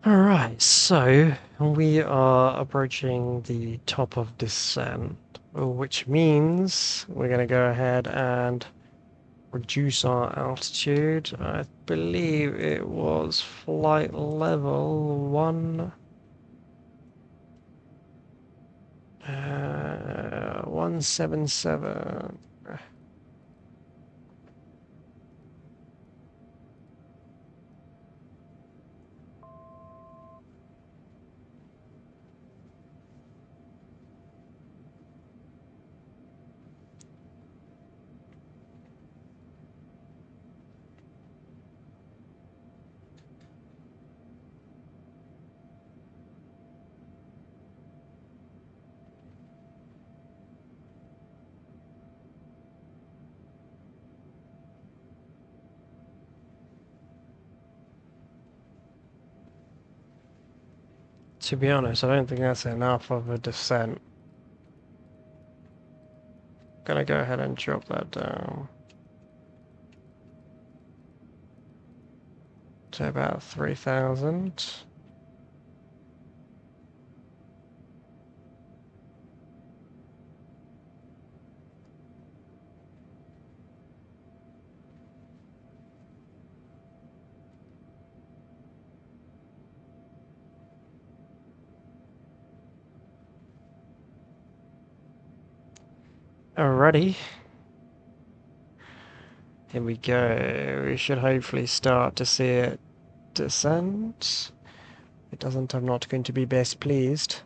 Alright, so we are approaching the top of descent, which means we're going to go ahead and reduce our altitude. I believe it was flight level 177. To be honest, I don't think that's enough of a descent. Gonna go ahead and drop that down to about 3,000. Alrighty. Here we go. We should hopefully start to see it descend. If it doesn't, I'm not going to be best pleased.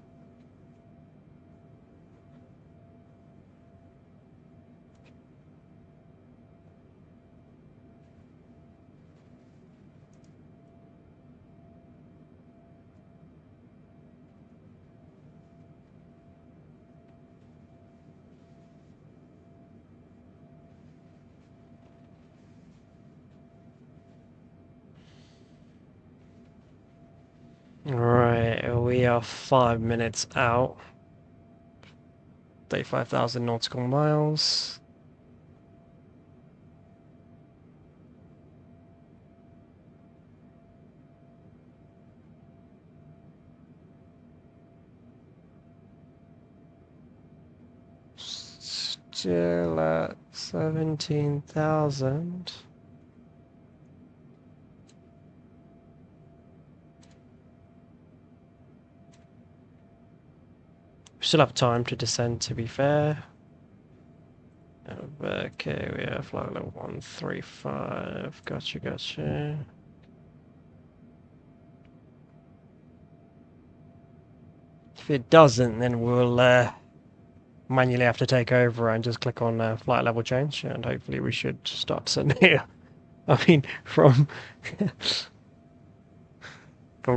Right, we are 5 minutes out. 35,000 nautical miles. Still at 17,000. We still have time to descend, to be fair. Okay, we have flight level 135. Gotcha, gotcha. If it doesn't, then we'll manually have to take over and just click on flight level change, and hopefully we should start descending here. I mean, from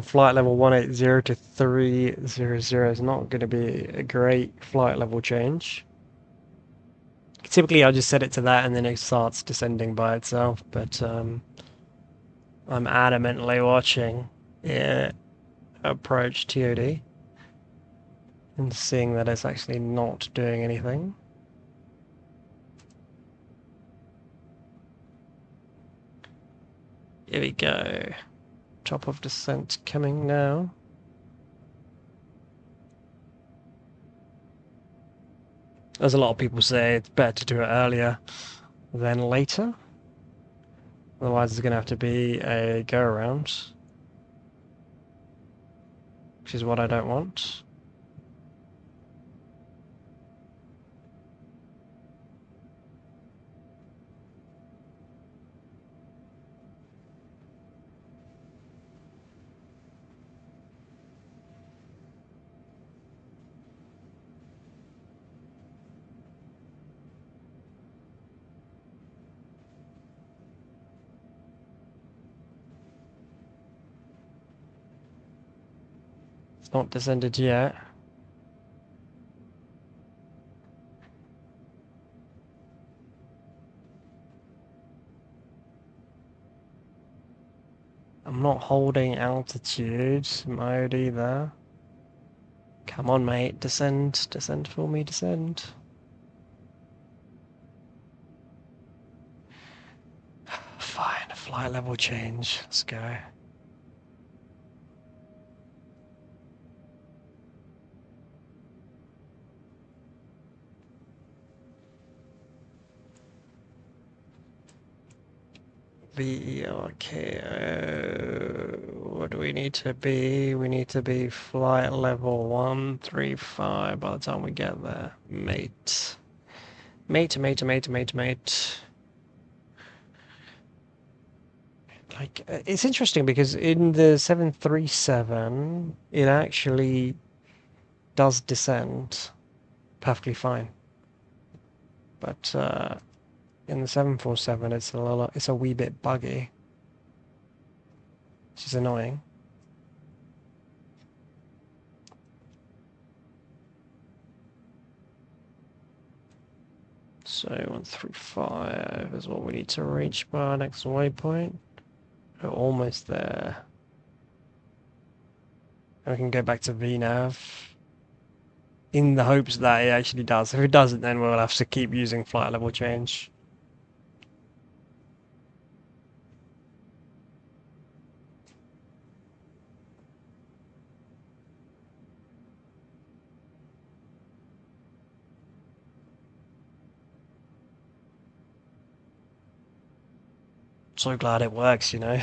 flight level 180 to 300 is not going to be a great flight level change. Typically, I'll just set it to that and then it starts descending by itself, but I'm adamantly watching it approach TOD and seeing that it's actually not doing anything. Here we go. Top of descent coming now. As a lot of people say, it's better to do it earlier than later. Otherwise, it's going to have to be a go-around, which is what I don't want. It's not descended yet. I'm not holding altitude mode either. Come on, mate. Descend. Descend for me. Descend. Fine. Flight level change. Let's go. VERKO. What do we need to be? We need to be flight level 135 by the time we get there. Mate. Mate. Like, it's interesting because in the 737, it actually does descend perfectly fine. But in the 747, it's a wee bit buggy, which is annoying. So 135 is what we need to reach by our next waypoint. We're almost there. And we can go back to VNav in the hopes that it actually does. If it doesn't, then we'll have to keep using flight level change. So glad it works, you know.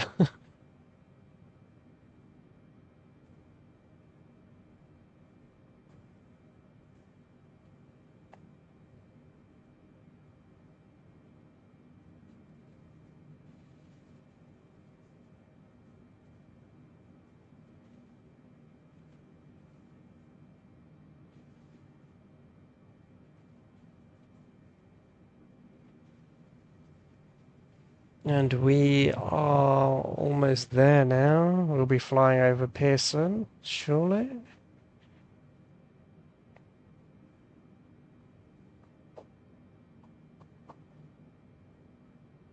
And we are almost there now. We'll be flying over Pearson, surely.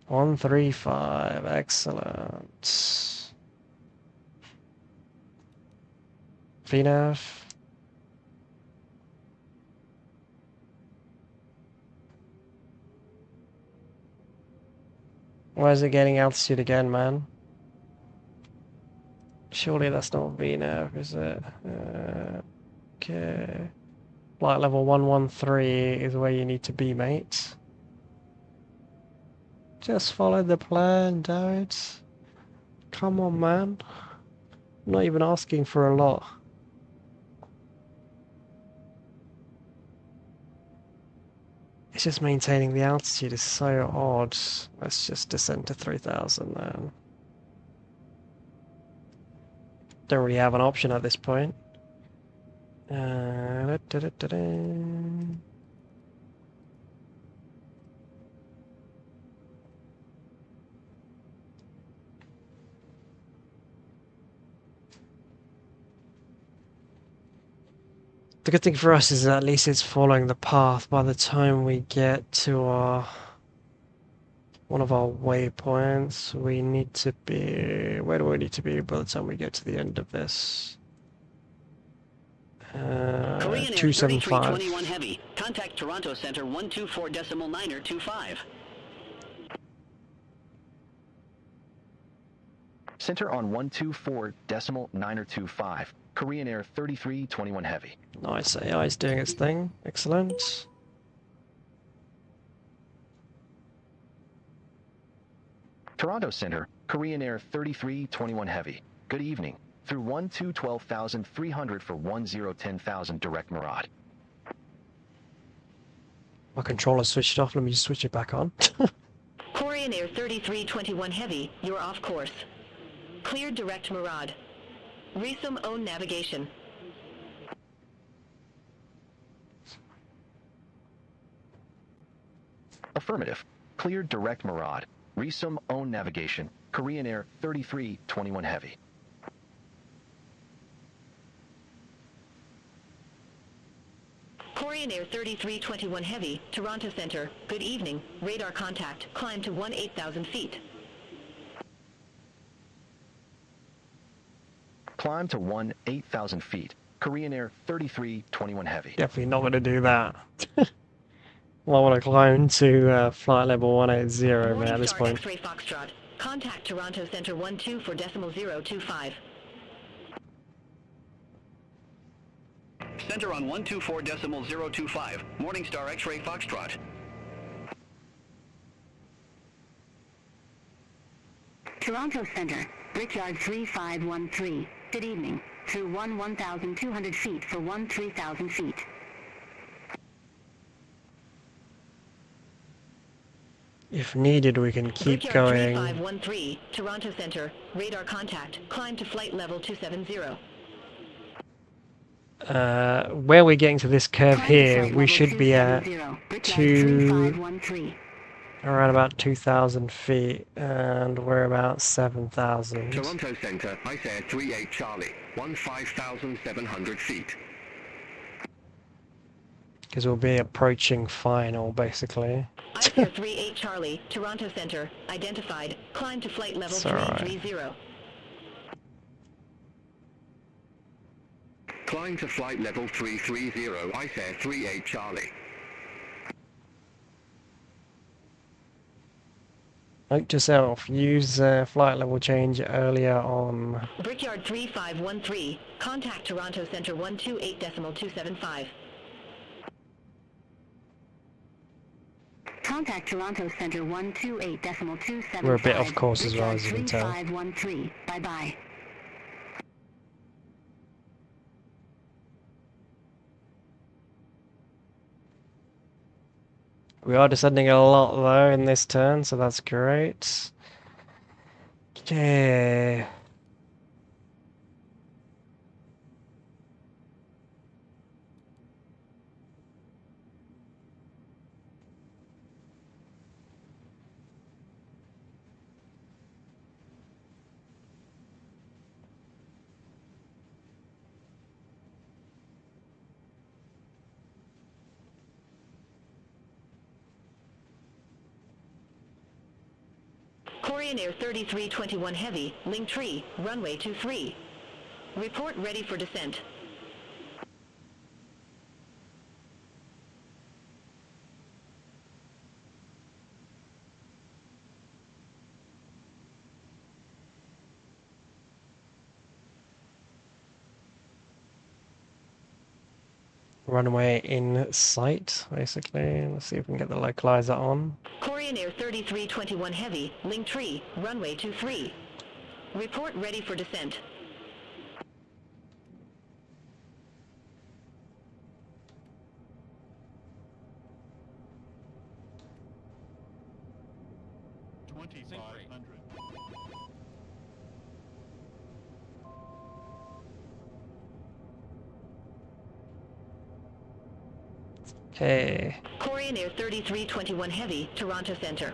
One, 3, 5, excellent. VNAV. Why is it getting altitude again, man? Surely that's not VNAV, is it? Okay. Flight level 113 is where you need to be, mate. Just follow the plan, David. Come on, man. I'm not even asking for a lot. It's just maintaining the altitude is so odd. Let's just descend to 3000 then. Don't really have an option at this point. The good thing for us is that at least it's following the path by the time we get to our one of our waypoints. We need to be... Where do we need to be by the time we get to the end of this? Korean Air 275. 3321 Heavy. Contact Toronto Center 124.925. Center on 124.925. Korean Air 3321 Heavy. Nice, AI is doing its thing. Excellent. Toronto Center, Korean Air 3321 Heavy. Good evening. Through 12,300 for 10,000 direct Murad. My controller switched off. Let me just switch it back on. Korean Air 3321 Heavy, you're off course. Clear direct Murad. Resume own navigation. Affirmative. Cleared direct Murad. Resume own navigation. Korean Air 3321 Heavy. Korean Air 3321 Heavy, Toronto Center. Good evening. Radar contact. Climb to 18,000 feet. Climb to 8,000 feet. Korean Air 3321 Heavy. Definitely not going to do that. Well, I want to climb to flight level 180, man, at this point. X-ray Foxtrot. Contact Toronto Center 12.025. Center on 124.025. Morningstar X-ray Foxtrot. Toronto Center, Brickyard 3513. Good evening. Through 1,200 feet for 3,000 feet. If needed, we can keep Brickyard going. 3513, Toronto Center. Radar contact. Climb to flight level 270. Where we're getting to this curve here, we should be at around about 2,000 feet, and we're about 7,000. Toronto Center, Ice Air 38 Charlie, 15,700 feet. Because we'll be approaching final, basically. Ice Air 38 Charlie, Toronto Center. Identified. Climb to flight level 330. Climb to flight level 330, Ice Air 38 Charlie. Note yourself, use flight level change earlier on. Brickyard 3513. Contact Toronto Center 128.275. Contact Toronto Center 128.275. We're a bit off course as well, as you can tell. 3513. Bye-bye. We are descending a lot though in this turn, so that's great. Okay. Korean Air 3321 Heavy, Lingtree, runway 23. Report ready for descent. Runway in sight, basically. Let's see if we can get the localizer on. Korean Air 3321 Heavy, Lingtree, runway 23. Report ready for descent. Okay. Korean Air 3321 Heavy, Toronto Center.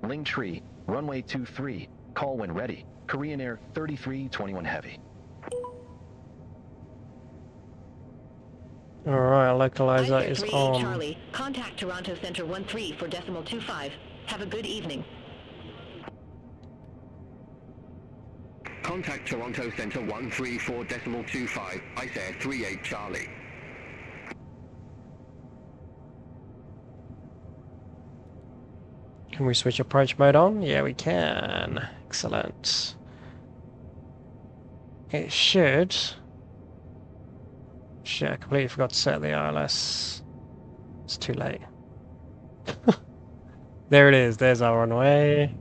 Lingtree, runway 23, call when ready. Korean Air 3321 Heavy. Alright, localizer is 38 on. Charlie, contact Toronto Center 13 for decimal 25. Have a good evening. Contact Toronto Center 134.25, Ice Air 38 Charlie. Can we switch approach mode on? Yeah, we can. Excellent. It should... Shit, I completely forgot to set the ILS. It's too late. There it is, there's our runway.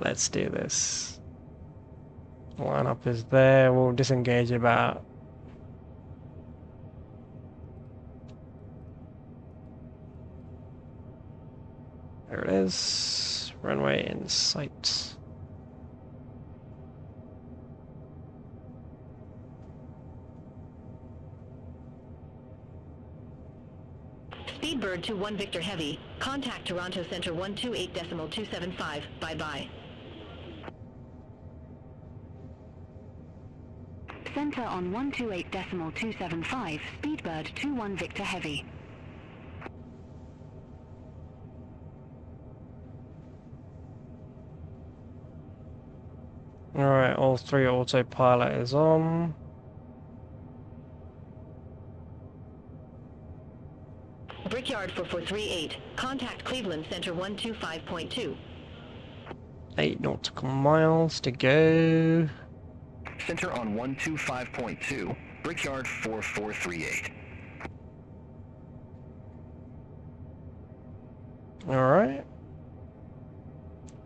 Let's do this. Line up is there, we'll disengage about... There it is. Runway in sight. Speedbird 21 Victor Heavy, contact Toronto Center 128.275. Bye-bye. Center on 128.275, Speedbird 21 Victor Heavy. Alright, all three autopilot is on. Brickyard 4438, contact Cleveland Center 125.2. 8 nautical miles to go. Center on 125.2, Brickyard 4438. Alright.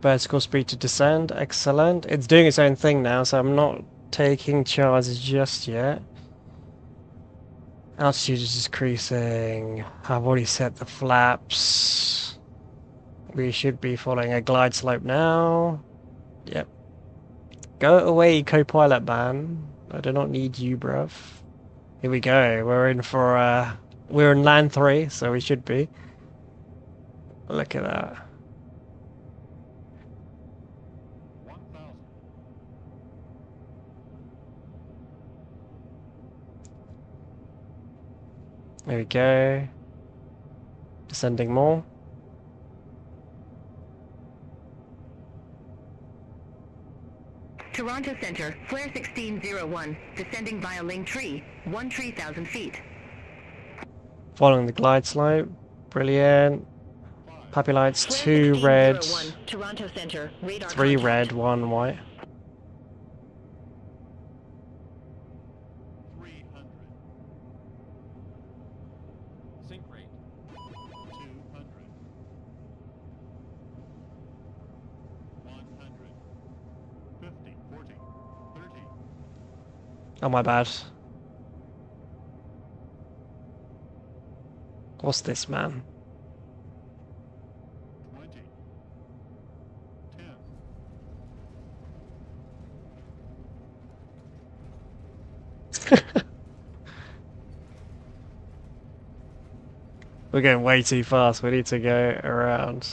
Vertical speed to descend, excellent. It's doing its own thing now, so I'm not taking charges just yet. Altitude is decreasing. I've already set the flaps. We should be following a glide slope now. Yep. Go away, co-pilot man. I do not need you, bruv. Here we go. We're in for we're in land 3, so we should be. Look at that. There we go. Descending more. Toronto Center, flare 1601, descending via Lingtree, 13,000 feet. Following the glide slope. Brilliant. Puppy lights, 2 red, Toronto Center, radar 3 contact. red, 1 white. Oh, my bad. What's this, man? We're going way too fast. We need to go around.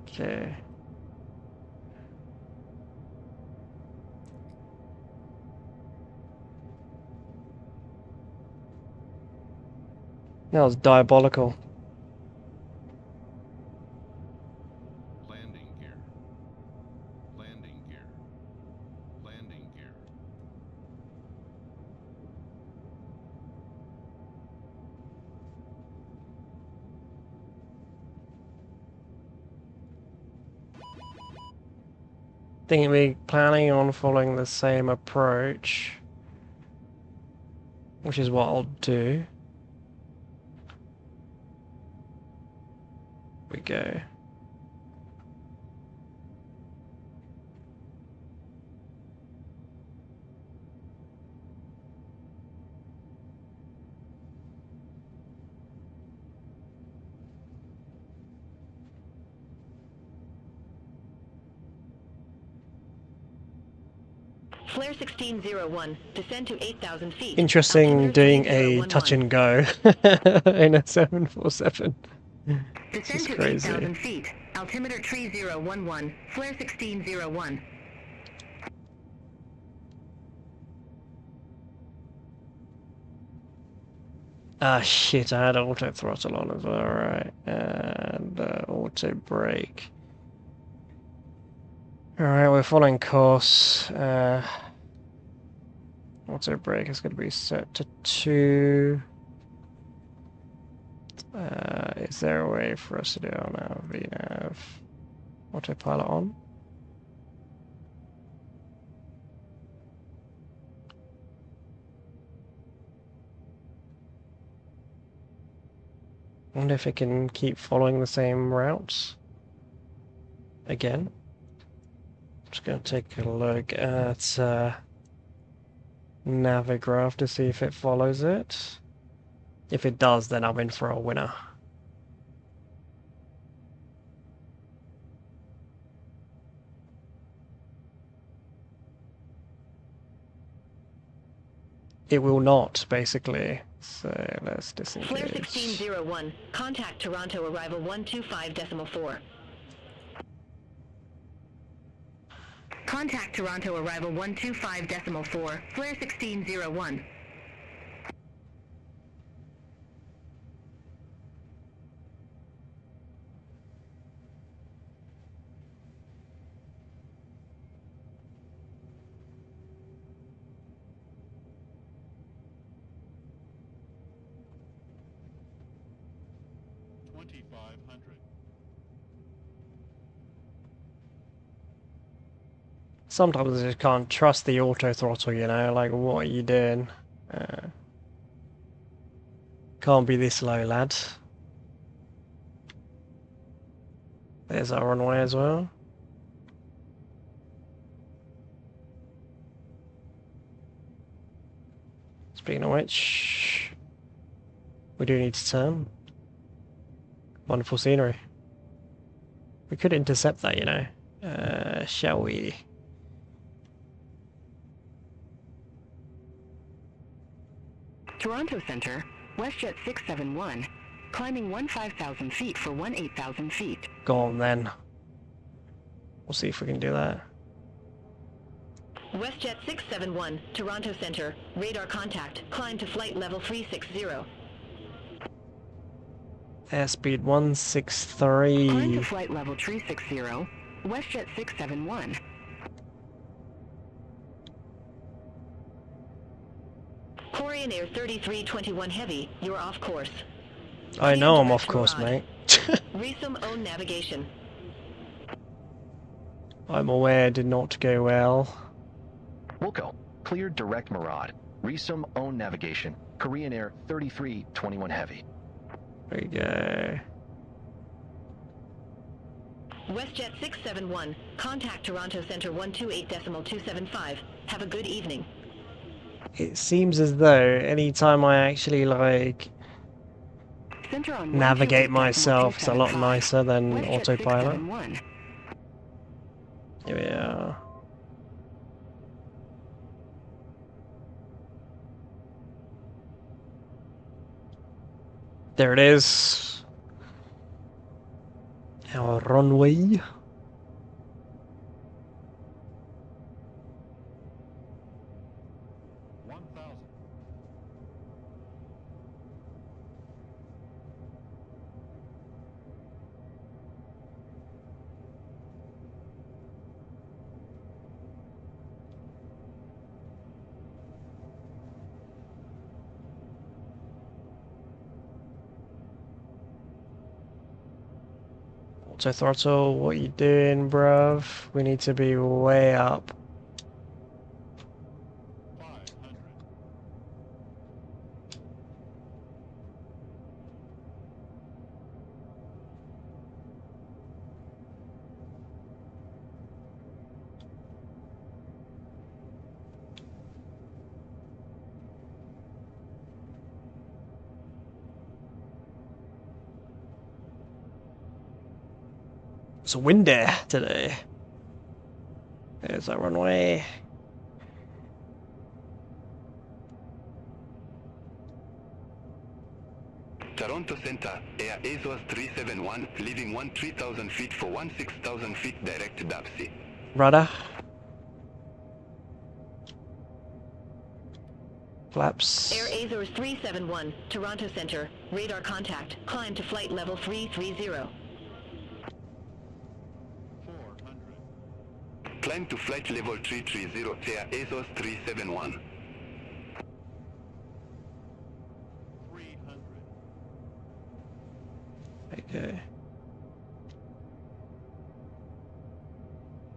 Okay. That was diabolical. Landing gear. Landing gear. Landing gear. Think we're planning on following the same approach, which is what I'll do. We go. Flare 1601, descend to 8,000 feet. Interesting doing a 1611. touch and go in a 747. Descend It's to crazy. 8,000 feet. Altimeter 3011. Flare 1601. Ah shit, I had auto throttle on as well, right? And auto brake. Alright, we're following course. Auto brake is going to be set to 2. Is there a way for us to do it on our VNav? Autopilot on? I wonder if it can keep following the same routes again. I'm just going to take a look at Navigraph to see if it follows it. If it does, then I'm in for a winner. It will not, basically. So let's disengage. Flare 1601, contact Toronto arrival 125.4. Contact Toronto arrival 125.4. Flare 1601. Sometimes I just can't trust the auto throttle, you know, like what are you doing? Can't be this low, lad. There's our runway as well. Speaking of which, we do need to turn. Wonderful scenery. We could intercept that, you know. Shall we? Toronto Center, WestJet 671, climbing 15,000 feet for 18,000 feet. Go on then. We'll see if we can do that. WestJet 671, Toronto Center, radar contact, climb to flight level 360. Airspeed Climb 163. to flight level 360, WestJet 671. Korean Air 3321 Heavy, you're off course. I know I'm Direct off course, Mirage. mate. Resume own navigation. I'm aware it did not go well. Wilco, cleared direct Murad. Resume own navigation. Korean Air 3321 Heavy. There we go. WestJet 671, contact Toronto Center 128.275. Have a good evening. it seems as though anytime I actually like navigate myself, it's a lot nicer than autopilot. Here we are. There it is. Our runway. Auto throttle, what you doing, bruv? We need to be way up. It's windy today. There's our runway. Toronto Center, Air ASOS 371, leaving 13,000 feet for 16,000 feet direct to Dapsy. Rudder. Flaps. Air Azores 371, Toronto Center. Radar contact. Climb to flight level 330. Climb to flight level 330, Air ASOS 371. Okay.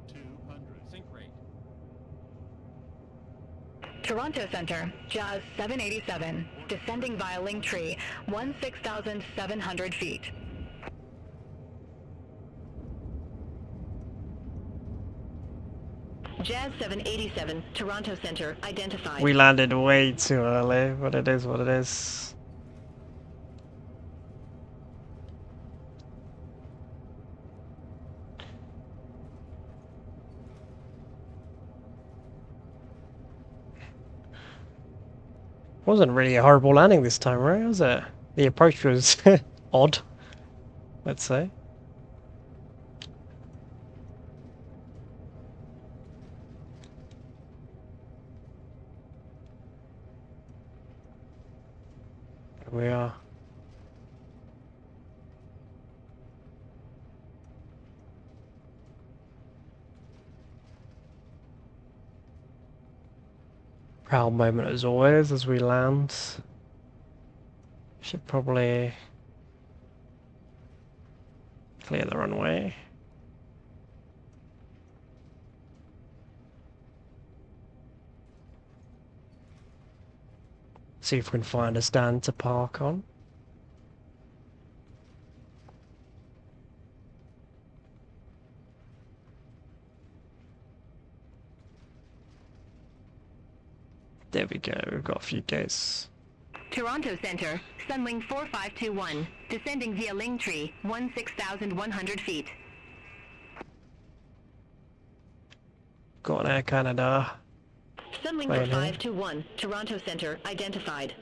200. Sync rate. Toronto Center, Jazz 787, descending via Linktree, 16,700 feet. Jazz 787, Toronto Center, identified. We landed way too early, but it is what it is. Wasn't really a horrible landing this time, right? Was it? The approach was odd, let's say. Here we are. Proud moment as always as we land. Should probably clear the runway. See if we can find a stand to park on. There we go, we've got a few gates. Toronto Center, Sunwing 4521, descending via Linktree, 16,100 feet. Got an Air Canada. Sunwing 4521, Toronto Center, identified.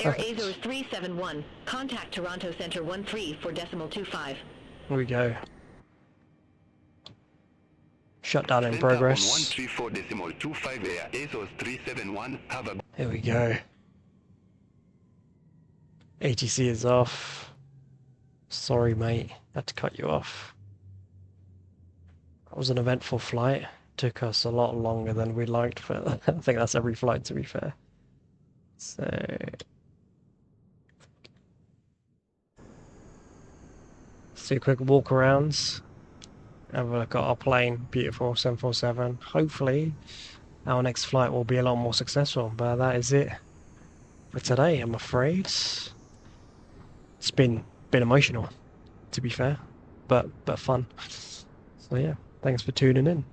Air Perfect. Azores 371. Contact Toronto Center 13 for decimal 25. Here we go. Shutdown in Center on progress. 134.25 Air Azores 371. Have a Here we go. ATC is off. Sorry, mate. Had to cut you off. That was an eventful flight. Took us a lot longer than we liked, but I think that's every flight, to be fair. So... let's do a quick walk arounds. Have a look at our plane. Beautiful 747. Hopefully, our next flight will be a lot more successful, but that is it for today, I'm afraid. It's been emotional, to be fair, but fun. So yeah, thanks for tuning in.